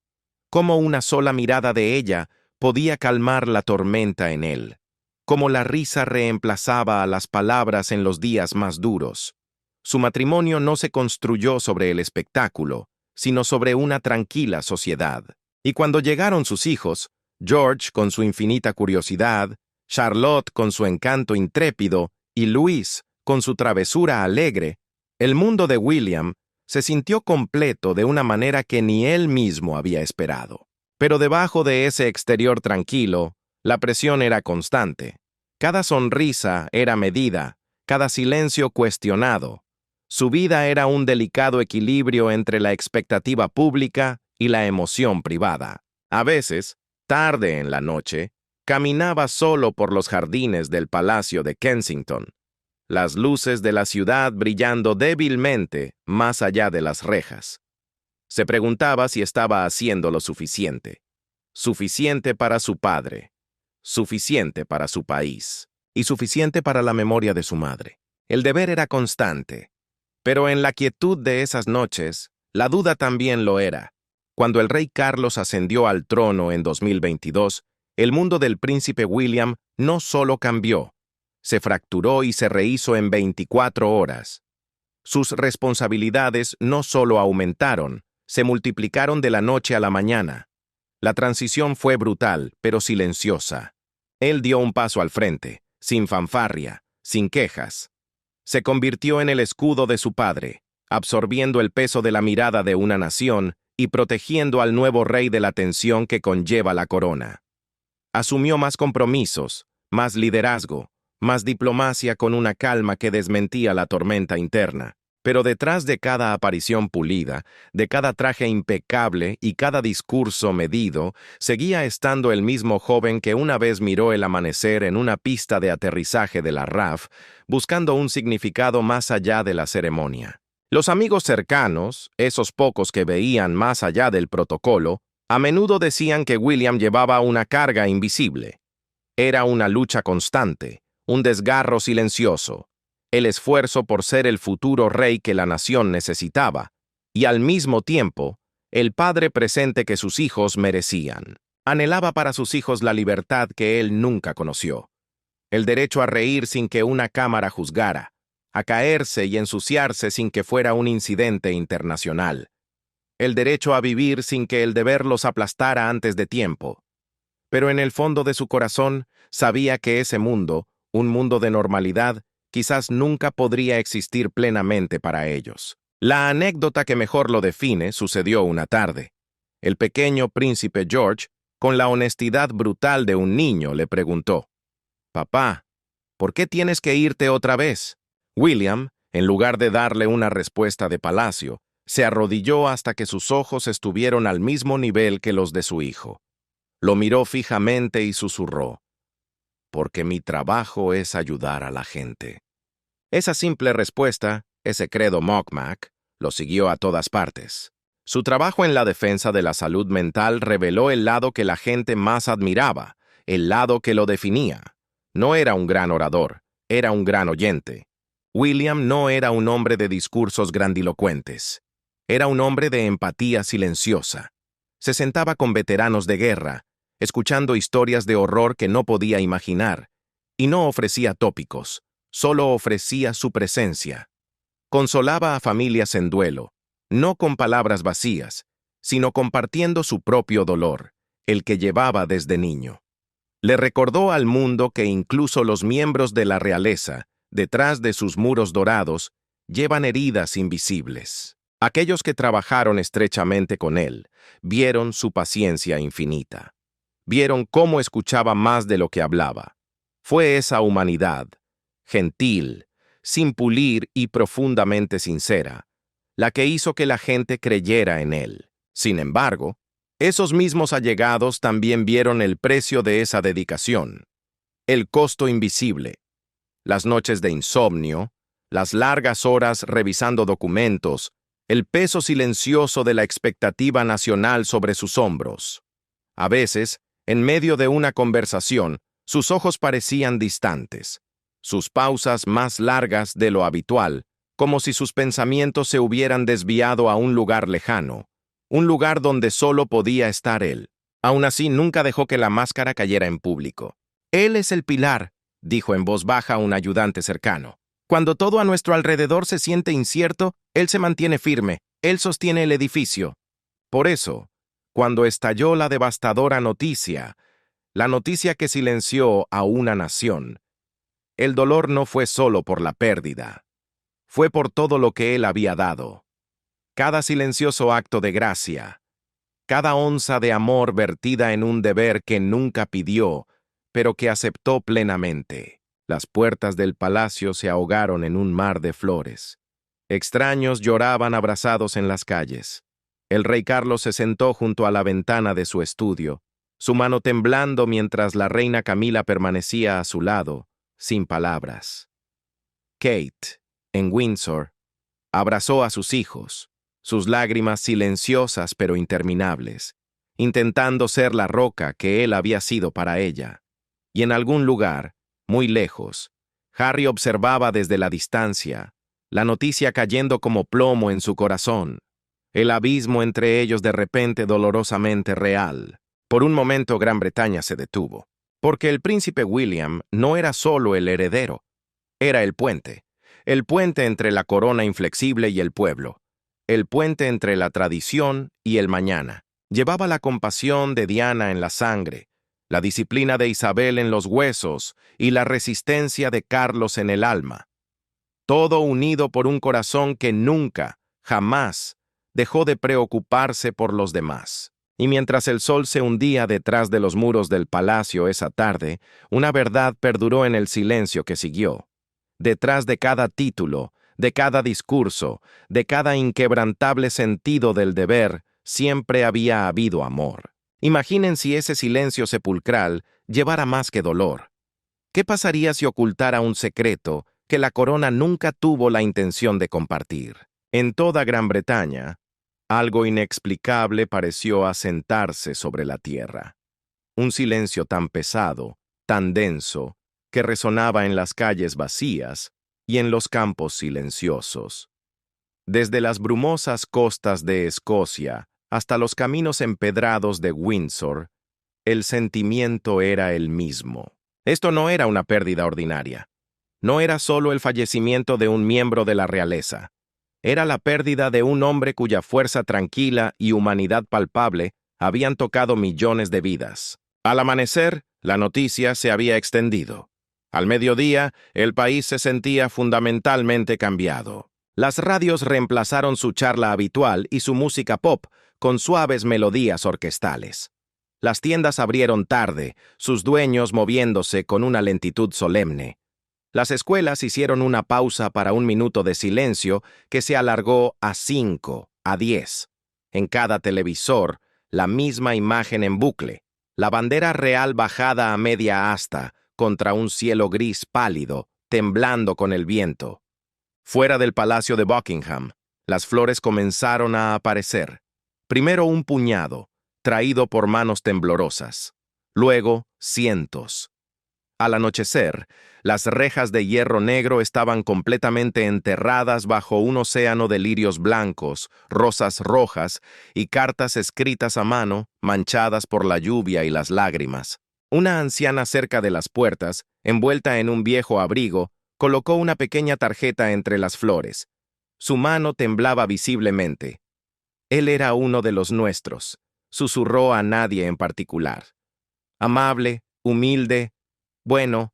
Speaker 1: Cómo una sola mirada de ella podía calmar la tormenta en él. Cómo la risa reemplazaba a las palabras en los días más duros. Su matrimonio no se construyó sobre el espectáculo, sino sobre una tranquila sociedad. Y cuando llegaron sus hijos, George con su infinita curiosidad, Charlotte con su encanto intrépido y Louise con su travesura alegre, el mundo de William se sintió completo de una manera que ni él mismo había esperado. Pero debajo de ese exterior tranquilo, la presión era constante. Cada sonrisa era medida, cada silencio cuestionado. Su vida era un delicado equilibrio entre la expectativa pública y la emoción privada. A veces, tarde en la noche, caminaba solo por los jardines del Palacio de Kensington, las luces de la ciudad brillando débilmente más allá de las rejas. Se preguntaba si estaba haciendo lo suficiente. Suficiente para su padre, suficiente para su país, y suficiente para la memoria de su madre. El deber era constante, pero en la quietud de esas noches, la duda también lo era. Cuando el rey Carlos ascendió al trono en 2022, el mundo del príncipe William no solo cambió, se fracturó y se rehizo en 24 horas. Sus responsabilidades no solo aumentaron, se multiplicaron de la noche a la mañana. La transición fue brutal, pero silenciosa. Él dio un paso al frente, sin fanfarria, sin quejas. Se convirtió en el escudo de su padre, absorbiendo el peso de la mirada de una nación y protegiendo al nuevo rey de la tensión que conlleva la corona. Asumió más compromisos, más liderazgo, más diplomacia con una calma que desmentía la tormenta interna. Pero detrás de cada aparición pulida, de cada traje impecable y cada discurso medido, seguía estando el mismo joven que una vez miró el amanecer en una pista de aterrizaje de la RAF, buscando un significado más allá de la ceremonia. Los amigos cercanos, esos pocos que veían más allá del protocolo, a menudo decían que William llevaba una carga invisible. Era una lucha constante, un desgarro silencioso, el esfuerzo por ser el futuro rey que la nación necesitaba, y al mismo tiempo, el padre presente que sus hijos merecían. Anhelaba para sus hijos la libertad que él nunca conoció, el derecho a reír sin que una cámara juzgara, a caerse y ensuciarse sin que fuera un incidente internacional, el derecho a vivir sin que el deber los aplastara antes de tiempo. Pero en el fondo de su corazón sabía que ese mundo, un mundo de normalidad, quizás nunca podría existir plenamente para ellos. La anécdota que mejor lo define sucedió una tarde. El pequeño príncipe George, con la honestidad brutal de un niño, le preguntó: «Papá, ¿por qué tienes que irte otra vez?» William, en lugar de darle una respuesta de palacio, se arrodilló hasta que sus ojos estuvieron al mismo nivel que los de su hijo. Lo miró fijamente y susurró: «Porque mi trabajo es ayudar a la gente». Esa simple respuesta, ese credo Mocmac, lo siguió a todas partes. Su trabajo en la defensa de la salud mental reveló el lado que la gente más admiraba, el lado que lo definía. No era un gran orador, era un gran oyente. William no era un hombre de discursos grandilocuentes. Era un hombre de empatía silenciosa. Se sentaba con veteranos de guerra, escuchando historias de horror que no podía imaginar, y no ofrecía tópicos, solo ofrecía su presencia. Consolaba a familias en duelo, no con palabras vacías, sino compartiendo su propio dolor, el que llevaba desde niño. Le recordó al mundo que incluso los miembros de la realeza, detrás de sus muros dorados, llevan heridas invisibles. Aquellos que trabajaron estrechamente con él vieron su paciencia infinita. Vieron cómo escuchaba más de lo que hablaba. Fue esa humanidad, gentil, sin pulir y profundamente sincera, la que hizo que la gente creyera en él. Sin embargo, esos mismos allegados también vieron el precio de esa dedicación, el costo invisible, las noches de insomnio, las largas horas revisando documentos, el peso silencioso de la expectativa nacional sobre sus hombros. A veces, en medio de una conversación, sus ojos parecían distantes, sus pausas más largas de lo habitual, como si sus pensamientos se hubieran desviado a un lugar lejano, un lugar donde solo podía estar él. Aún así, nunca dejó que la máscara cayera en público. «Él es el pilar», dijo en voz baja un ayudante cercano. Cuando todo a nuestro alrededor se siente incierto, Él se mantiene firme, Él sostiene el edificio. Por eso, cuando estalló la devastadora noticia, la noticia que silenció a una nación, el dolor no fue solo por la pérdida, fue por todo lo que Él había dado. Cada silencioso acto de gracia, cada onza de amor vertida en un deber que nunca pidió, pero que aceptó plenamente. Las puertas del palacio se ahogaron en un mar de flores. Extraños lloraban abrazados en las calles. El rey Carlos se sentó junto a la ventana de su estudio, su mano temblando mientras la reina Camila permanecía a su lado, sin palabras. Kate, en Windsor, abrazó a sus hijos, sus lágrimas silenciosas pero interminables, intentando ser la roca que él había sido para ella. Y en algún lugar, muy lejos, Harry observaba desde la distancia, la noticia cayendo como plomo en su corazón, el abismo entre ellos de repente dolorosamente real. Por un momento Gran Bretaña se detuvo, porque el príncipe William no era solo el heredero, era el puente entre la corona inflexible y el pueblo, el puente entre la tradición y el mañana. Llevaba la compasión de Diana en la sangre, la disciplina de Isabel en los huesos y la resistencia de Carlos en el alma. Todo unido por un corazón que nunca, jamás, dejó de preocuparse por los demás. Y mientras el sol se hundía detrás de los muros del palacio esa tarde, una verdad perduró en el silencio que siguió. Detrás de cada título, de cada discurso, de cada inquebrantable sentido del deber, siempre había habido amor. Imaginen si ese silencio sepulcral llevara más que dolor. ¿Qué pasaría si ocultara un secreto que la corona nunca tuvo la intención de compartir? En toda Gran Bretaña, algo inexplicable pareció asentarse sobre la tierra. Un silencio tan pesado, tan denso, que resonaba en las calles vacías y en los campos silenciosos. Desde las brumosas costas de Escocia hasta los caminos empedrados de Windsor, el sentimiento era el mismo. Esto no era una pérdida ordinaria. No era solo el fallecimiento de un miembro de la realeza. Era la pérdida de un hombre cuya fuerza tranquila y humanidad palpable habían tocado millones de vidas. Al amanecer, la noticia se había extendido. Al mediodía, el país se sentía fundamentalmente cambiado. Las radios reemplazaron su charla habitual y su música pop con suaves melodías orquestales. Las tiendas abrieron tarde, sus dueños moviéndose con una lentitud solemne. Las escuelas hicieron una pausa para un minuto de silencio que se alargó a 5, a 10. En cada televisor, la misma imagen en bucle, la bandera real bajada a media asta contra un cielo gris pálido, temblando con el viento. Fuera del palacio de Buckingham, las flores comenzaron a aparecer. Primero un puñado, traído por manos temblorosas. Luego, cientos. Al anochecer, las rejas de hierro negro estaban completamente enterradas bajo un océano de lirios blancos, rosas rojas y cartas escritas a mano, manchadas por la lluvia y las lágrimas. Una anciana cerca de las puertas, envuelta en un viejo abrigo, colocó una pequeña tarjeta entre las flores. Su mano temblaba visiblemente. Él era uno de los nuestros, susurró a nadie en particular. Amable, humilde, bueno,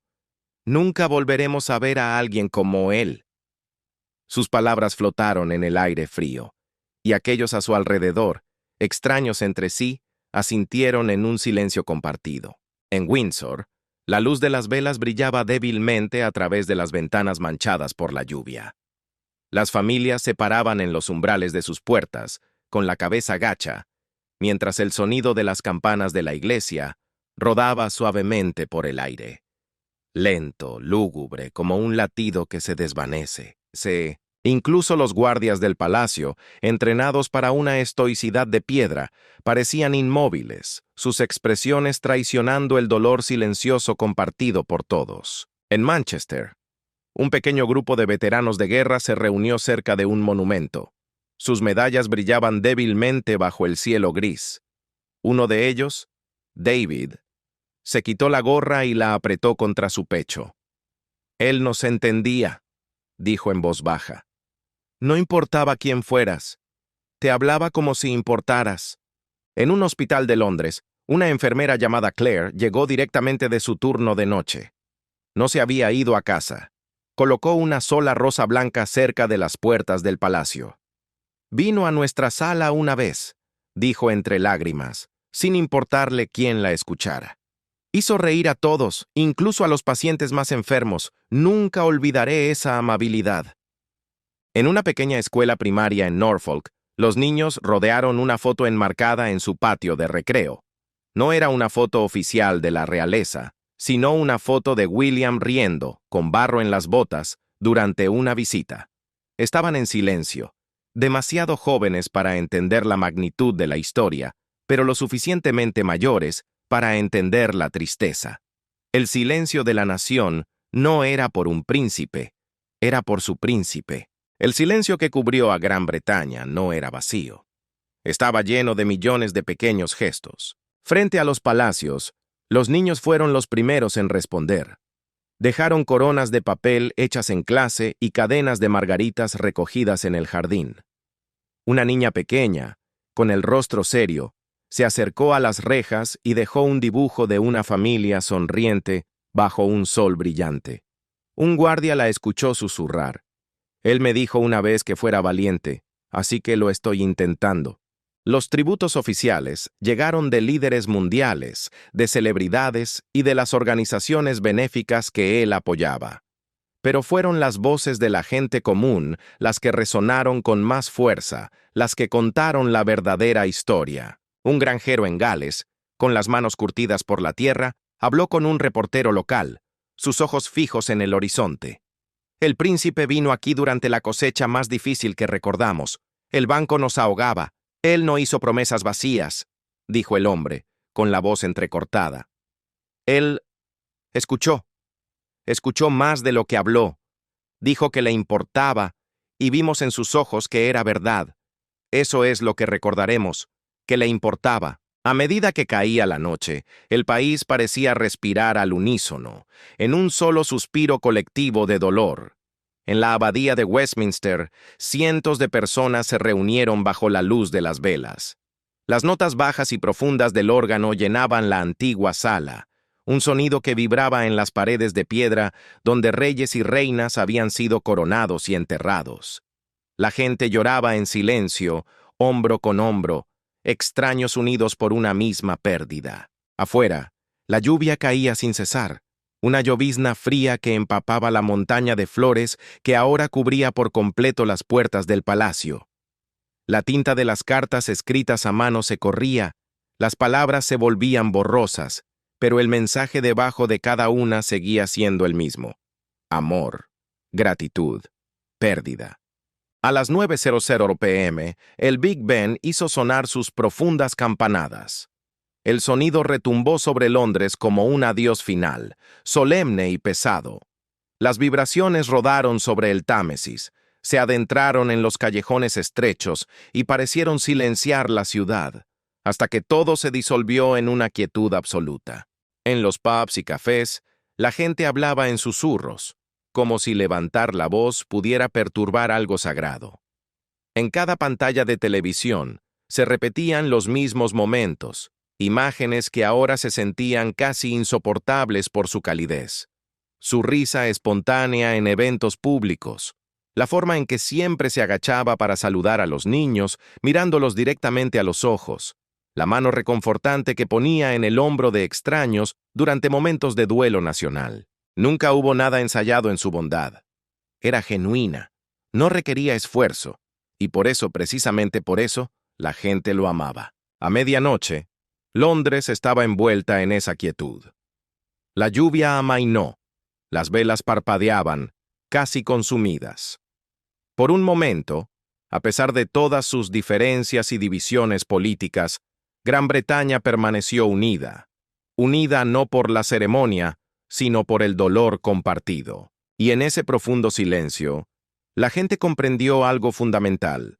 Speaker 1: nunca volveremos a ver a alguien como él. Sus palabras flotaron en el aire frío, y aquellos a su alrededor, extraños entre sí, asintieron en un silencio compartido. En Windsor, la luz de las velas brillaba débilmente a través de las ventanas manchadas por la lluvia. Las familias se paraban en los umbrales de sus puertas, con la cabeza gacha, mientras el sonido de las campanas de la iglesia rodaba suavemente por el aire. Lento, lúgubre, como un latido que se desvanece. Incluso los guardias del palacio, entrenados para una estoicidad de piedra, parecían inmóviles, sus expresiones traicionando el dolor silencioso compartido por todos. En Manchester, un pequeño grupo de veteranos de guerra se reunió cerca de un monumento. Sus medallas brillaban débilmente bajo el cielo gris. Uno de ellos, David, se quitó la gorra y la apretó contra su pecho. Él nos entendía. dijo en voz baja. No importaba quién fueras. Te hablaba como si importaras. En un hospital de Londres, una enfermera llamada Claire llegó directamente de su turno de noche. No se había ido a casa. Colocó una sola rosa blanca cerca de las puertas del palacio. Vino a nuestra sala una vez, dijo entre lágrimas, sin importarle quién la escuchara. Hizo reír a todos, incluso a los pacientes más enfermos. Nunca olvidaré esa amabilidad. En una pequeña escuela primaria en Norfolk, los niños rodearon una foto enmarcada en su patio de recreo. No era una foto oficial de la realeza, sino una foto de William riendo, con barro en las botas, durante una visita. Estaban en silencio, demasiado jóvenes para entender la magnitud de la historia, pero lo suficientemente mayores para entender la tristeza. El silencio de la nación no era por un príncipe, era por su príncipe. El silencio que cubrió a Gran Bretaña no era vacío. Estaba lleno de millones de pequeños gestos. Frente a los palacios, los niños fueron los primeros en responder. Dejaron coronas de papel hechas en clase y cadenas de margaritas recogidas en el jardín. Una niña pequeña, con el rostro serio, se acercó a las rejas y dejó un dibujo de una familia sonriente bajo un sol brillante. Un guardia la escuchó susurrar. Él me dijo una vez que fuera valiente, así que lo estoy intentando. Los tributos oficiales llegaron de líderes mundiales, de celebridades y de las organizaciones benéficas que él apoyaba. Pero fueron las voces de la gente común las que resonaron con más fuerza, las que contaron la verdadera historia. Un granjero en Gales, con las manos curtidas por la tierra, habló con un reportero local, sus ojos fijos en el horizonte. El príncipe vino aquí durante la cosecha más difícil que recordamos. El banco nos ahogaba. Él no hizo promesas vacías, dijo el hombre, con la voz entrecortada. Él escuchó más de lo que habló. Dijo que le importaba, y vimos en sus ojos que era verdad. Eso es lo que recordaremos, que le importaba. A medida que caía la noche, el país parecía respirar al unísono, en un solo suspiro colectivo de dolor. En la abadía de Westminster, cientos de personas se reunieron bajo la luz de las velas. Las notas bajas y profundas del órgano llenaban la antigua sala, un sonido que vibraba en las paredes de piedra donde reyes y reinas habían sido coronados y enterrados. La gente lloraba en silencio, hombro con hombro, extraños unidos por una misma pérdida. Afuera, la lluvia caía sin cesar, una llovizna fría que empapaba la montaña de flores que ahora cubría por completo las puertas del palacio. La tinta de las cartas escritas a mano se corría, las palabras se volvían borrosas, pero el mensaje debajo de cada una seguía siendo el mismo: amor, gratitud, pérdida. A las 9:00 p.m., el Big Ben hizo sonar sus profundas campanadas. El sonido retumbó sobre Londres como un adiós final, solemne y pesado. Las vibraciones rodaron sobre el Támesis, se adentraron en los callejones estrechos y parecieron silenciar la ciudad, hasta que todo se disolvió en una quietud absoluta. En los pubs y cafés, la gente hablaba en susurros, como si levantar la voz pudiera perturbar algo sagrado. En cada pantalla de televisión se repetían los mismos momentos, imágenes que ahora se sentían casi insoportables por su calidez. Su risa espontánea en eventos públicos, la forma en que siempre se agachaba para saludar a los niños, mirándolos directamente a los ojos, la mano reconfortante que ponía en el hombro de extraños durante momentos de duelo nacional. Nunca hubo nada ensayado en su bondad. Era genuina, no requería esfuerzo, y por eso, precisamente por eso, la gente lo amaba. A medianoche, Londres estaba envuelta en esa quietud. La lluvia amainó, las velas parpadeaban, casi consumidas. Por un momento, a pesar de todas sus diferencias y divisiones políticas, Gran Bretaña permaneció unida. Unida no por la ceremonia, sino por el dolor compartido. Y en ese profundo silencio, la gente comprendió algo fundamental.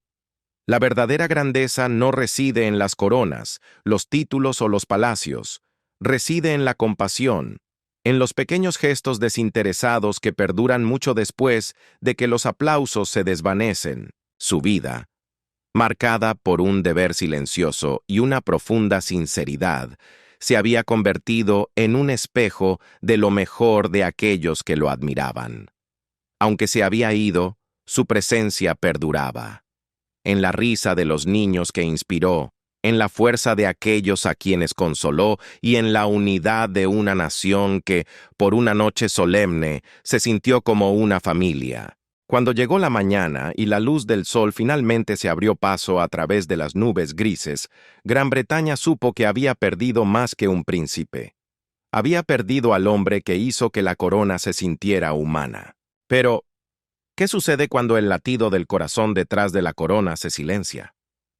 Speaker 1: La verdadera grandeza no reside en las coronas, los títulos o los palacios, reside en la compasión, en los pequeños gestos desinteresados que perduran mucho después de que los aplausos se desvanecen. Su vida, marcada por un deber silencioso y una profunda sinceridad, se había convertido en un espejo de lo mejor de aquellos que lo admiraban. Aunque se había ido, su presencia perduraba. En la risa de los niños que inspiró, en la fuerza de aquellos a quienes consoló y en la unidad de una nación que, por una noche solemne, se sintió como una familia. Cuando llegó la mañana y la luz del sol finalmente se abrió paso a través de las nubes grises, Gran Bretaña supo que había perdido más que un príncipe. Había perdido al hombre que hizo que la corona se sintiera humana. Pero, ¿qué sucede cuando el latido del corazón detrás de la corona se silencia?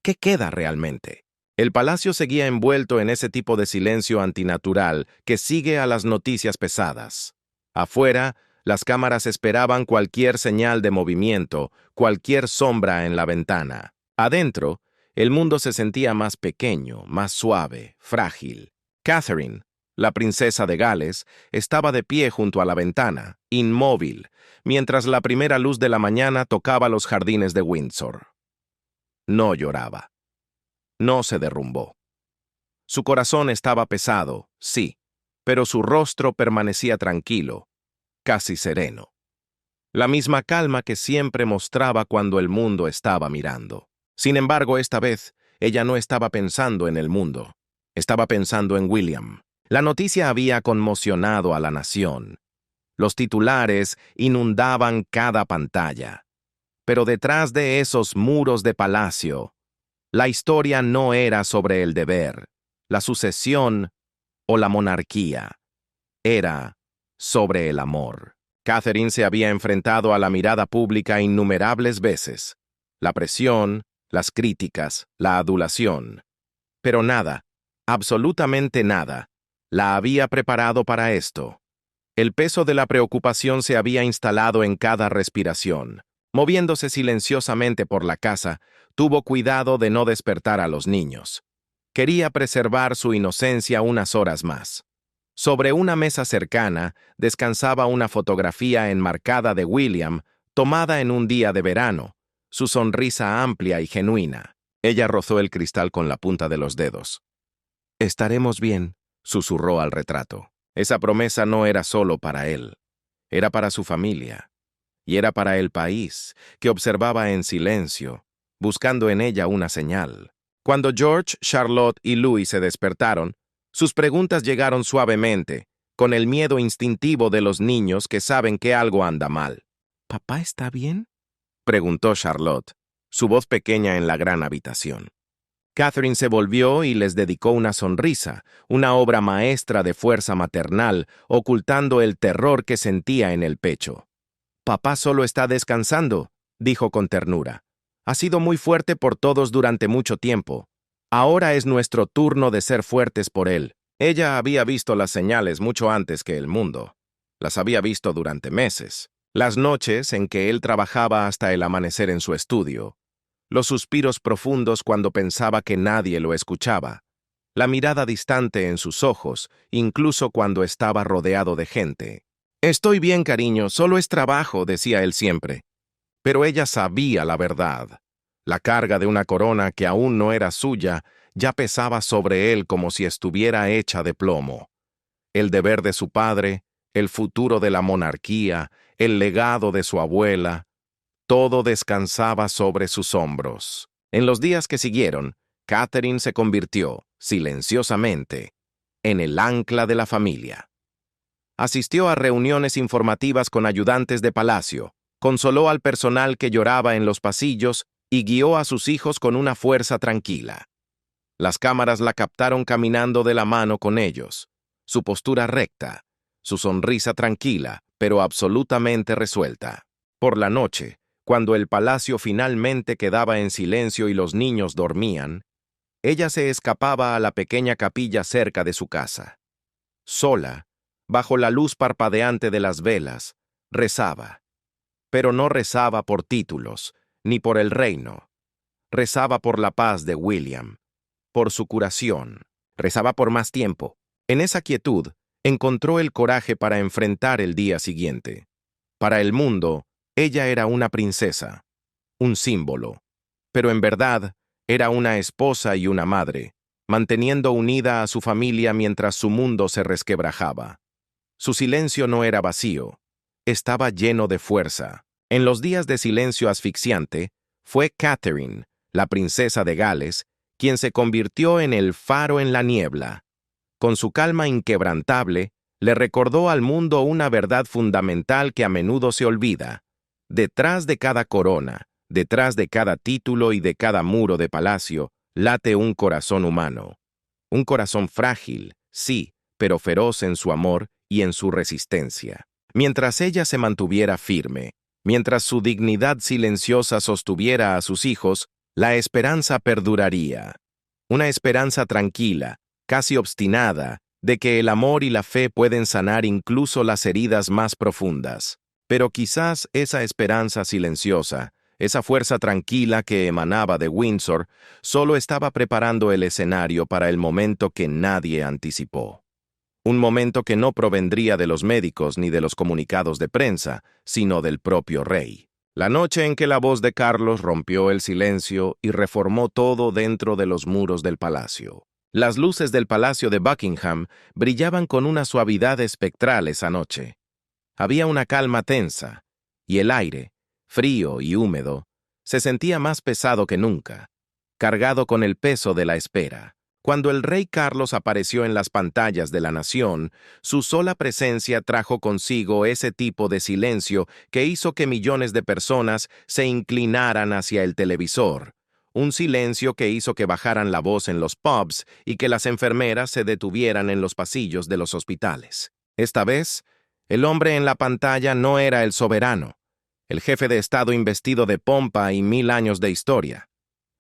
Speaker 1: ¿Qué queda realmente? El palacio seguía envuelto en ese tipo de silencio antinatural que sigue a las noticias pesadas. Afuera, las cámaras esperaban cualquier señal de movimiento, cualquier sombra en la ventana. Adentro, el mundo se sentía más pequeño, más suave, frágil. Catherine, la princesa de Gales, estaba de pie junto a la ventana, inmóvil, mientras la primera luz de la mañana tocaba los jardines de Windsor. No lloraba. No se derrumbó. Su corazón estaba pesado, sí, pero su rostro permanecía tranquilo, casi sereno. La misma calma que siempre mostraba cuando el mundo estaba mirando. Sin embargo, esta vez, ella no estaba pensando en el mundo. Estaba pensando en William. La noticia había conmocionado a la nación. Los titulares inundaban cada pantalla. Pero detrás de esos muros de palacio, la historia no era sobre el deber, la sucesión o la monarquía. Era sobre el amor. Catherine se había enfrentado a la mirada pública innumerables veces. La presión, las críticas, la adulación. Pero nada, absolutamente nada, la había preparado para esto. El peso de la preocupación se había instalado en cada respiración. Moviéndose silenciosamente por la casa, tuvo cuidado de no despertar a los niños. Quería preservar su inocencia unas horas más. Sobre una mesa cercana descansaba una fotografía enmarcada de William, tomada en un día de verano, su sonrisa amplia y genuina. Ella rozó el cristal con la punta de los dedos. «Estaremos bien», susurró al retrato. Esa promesa no era solo para él, era para su familia. Y era para el país, que observaba en silencio, buscando en ella una señal. Cuando George, Charlotte y Louis se despertaron, sus preguntas llegaron suavemente, con el miedo instintivo de los niños que saben que algo anda mal. «¿Papá está bien?», preguntó Charlotte, su voz pequeña en la gran habitación. Catherine se volvió y les dedicó una sonrisa, una obra maestra de fuerza maternal, ocultando el terror que sentía en el pecho. «Papá solo está descansando», dijo con ternura. «Ha sido muy fuerte por todos durante mucho tiempo. Ahora es nuestro turno de ser fuertes por él». Ella había visto las señales mucho antes que el mundo. Las había visto durante meses. Las noches en que él trabajaba hasta el amanecer en su estudio. Los suspiros profundos cuando pensaba que nadie lo escuchaba. La mirada distante en sus ojos, incluso cuando estaba rodeado de gente. «Estoy bien, cariño, solo es trabajo», decía él siempre. Pero ella sabía la verdad. La carga de una corona que aún no era suya ya pesaba sobre él como si estuviera hecha de plomo. El deber de su padre, el futuro de la monarquía, el legado de su abuela, todo descansaba sobre sus hombros. En los días que siguieron, Catherine se convirtió, silenciosamente, en el ancla de la familia. Asistió a reuniones informativas con ayudantes de palacio, consoló al personal que lloraba en los pasillos y guió a sus hijos con una fuerza tranquila. Las cámaras la captaron caminando de la mano con ellos, su postura recta, su sonrisa tranquila, pero absolutamente resuelta. Por la noche, cuando el palacio finalmente quedaba en silencio y los niños dormían, ella se escapaba a la pequeña capilla cerca de su casa. Sola, bajo la luz parpadeante de las velas, rezaba. Pero no rezaba por títulos, ni por el reino. Rezaba por la paz de William, por su curación. Rezaba por más tiempo. En esa quietud, encontró el coraje para enfrentar el día siguiente. Para el mundo, ella era una princesa, un símbolo, pero en verdad era una esposa y una madre, manteniendo unida a su familia mientras su mundo se resquebrajaba. Su silencio no era vacío, estaba lleno de fuerza. En los días de silencio asfixiante, fue Catherine, la princesa de Gales, quien se convirtió en el faro en la niebla. Con su calma inquebrantable, le recordó al mundo una verdad fundamental que a menudo se olvida. Detrás de cada corona, detrás de cada título y de cada muro de palacio, late un corazón humano. Un corazón frágil, sí, pero feroz en su amor y en su resistencia. Mientras ella se mantuviera firme, mientras su dignidad silenciosa sostuviera a sus hijos, la esperanza perduraría. Una esperanza tranquila, casi obstinada, de que el amor y la fe pueden sanar incluso las heridas más profundas. Pero quizás esa esperanza silenciosa, esa fuerza tranquila que emanaba de Windsor, solo estaba preparando el escenario para el momento que nadie anticipó. Un momento que no provendría de los médicos ni de los comunicados de prensa, sino del propio rey. La noche en que la voz de Carlos rompió el silencio y reformó todo dentro de los muros del palacio. Las luces del palacio de Buckingham brillaban con una suavidad espectral esa noche. Había una calma tensa, y el aire, frío y húmedo, se sentía más pesado que nunca, cargado con el peso de la espera. Cuando el rey Carlos apareció en las pantallas de la nación, su sola presencia trajo consigo ese tipo de silencio que hizo que millones de personas se inclinaran hacia el televisor. Un silencio que hizo que bajaran la voz en los pubs y que las enfermeras se detuvieran en los pasillos de los hospitales. Esta vez, el hombre en la pantalla no era el soberano, el jefe de Estado investido de pompa y 1000 años de historia.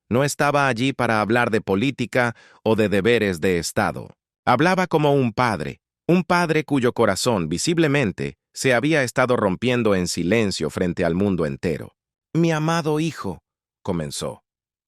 Speaker 1: No estaba allí para hablar de política o de deberes de Estado. Hablaba como un padre cuyo corazón, visiblemente, se había estado rompiendo en silencio frente al mundo entero. «Mi amado hijo», comenzó.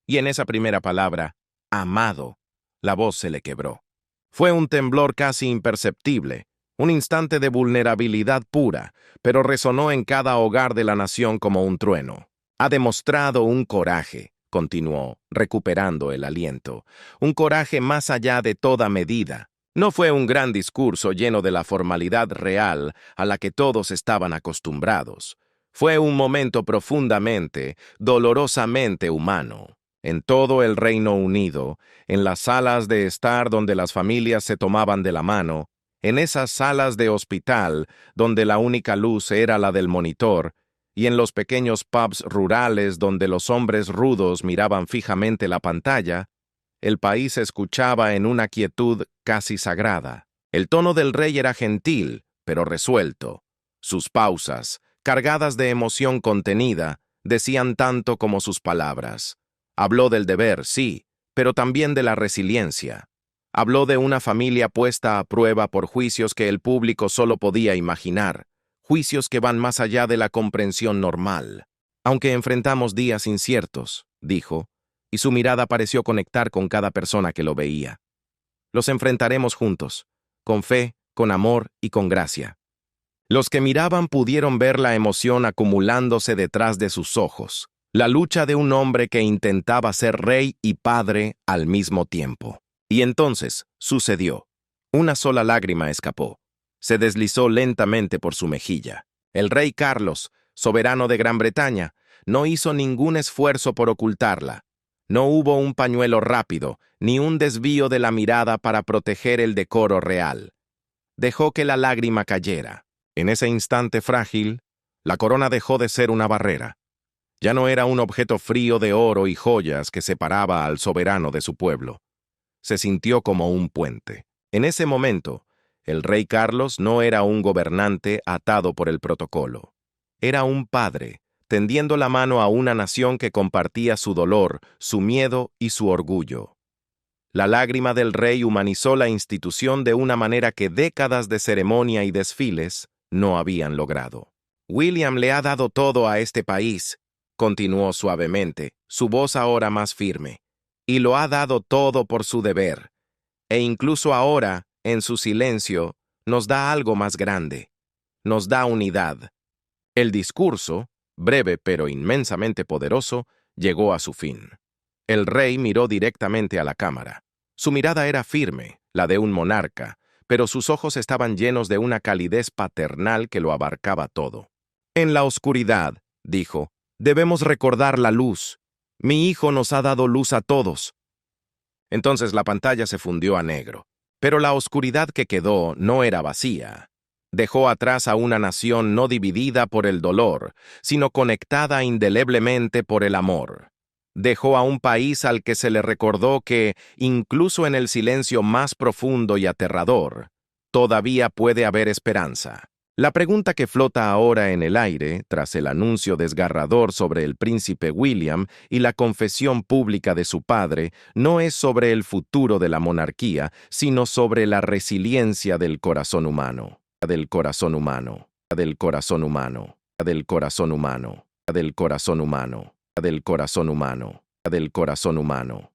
Speaker 1: Y en esa primera palabra, amado, la voz se le quebró. Fue un temblor casi imperceptible, un instante de vulnerabilidad pura, pero resonó en cada hogar de la nación como un trueno. Ha demostrado un coraje, continuó, recuperando el aliento, un coraje más allá de toda medida. No fue un gran discurso lleno de la formalidad real a la que todos estaban acostumbrados. Fue un momento profundamente, dolorosamente humano. En todo el Reino Unido, en las salas de estar donde las familias se tomaban de la mano, en esas salas de hospital donde la única luz era la del monitor, y en los pequeños pubs rurales donde los hombres rudos miraban fijamente la pantalla, el país escuchaba en una quietud casi sagrada. El tono del rey era gentil, pero resuelto. Sus pausas, cargadas de emoción contenida, decían tanto como sus palabras. Habló del deber, sí, pero también de la resiliencia. Habló de una familia puesta a prueba por juicios que el público solo podía imaginar, juicios que van más allá de la comprensión normal. Aunque enfrentamos días inciertos, dijo, y su mirada pareció conectar con cada persona que lo veía. Los enfrentaremos juntos, con fe, con amor y con gracia. Los que miraban pudieron ver la emoción acumulándose detrás de sus ojos, la lucha de un hombre que intentaba ser rey y padre al mismo tiempo. Y entonces sucedió. Una sola lágrima escapó. Se deslizó lentamente por su mejilla. El rey Carlos, soberano de Gran Bretaña, no hizo ningún esfuerzo por ocultarla. No hubo un pañuelo rápido, ni un desvío de la mirada para proteger el decoro real. Dejó que la lágrima cayera. En ese instante frágil, la corona dejó de ser una barrera. Ya no era un objeto frío de oro y joyas que separaba al soberano de su pueblo. Se sintió como un puente. En ese momento, el rey Carlos no era un gobernante atado por el protocolo. Era un padre, tendiendo la mano a una nación que compartía su dolor, su miedo y su orgullo. La lágrima del rey humanizó la institución de una manera que décadas de ceremonia y desfiles no habían logrado. William le ha dado todo a este país, continuó suavemente, su voz ahora más firme, y lo ha dado todo por su deber. E incluso ahora, en su silencio, nos da algo más grande. Nos da unidad. El discurso, breve pero inmensamente poderoso, llegó a su fin. El rey miró directamente a la cámara. Su mirada era firme, la de un monarca, pero sus ojos estaban llenos de una calidez paternal que lo abarcaba todo. En la oscuridad, dijo, debemos recordar la luz. Mi hijo nos ha dado luz a todos. Entonces la pantalla se fundió a negro. Pero la oscuridad que quedó no era vacía. Dejó atrás a una nación no dividida por el dolor, sino conectada indeleblemente por el amor. Dejó a un país al que se le recordó que, incluso en el silencio más profundo y aterrador, todavía puede haber esperanza. La pregunta que flota ahora en el aire, tras el anuncio desgarrador sobre el príncipe William y la confesión pública de su padre, no es sobre el futuro de la monarquía, sino sobre la resiliencia del corazón humano, del corazón humano, del corazón humano, del corazón humano, del corazón humano, del corazón humano, del corazón humano.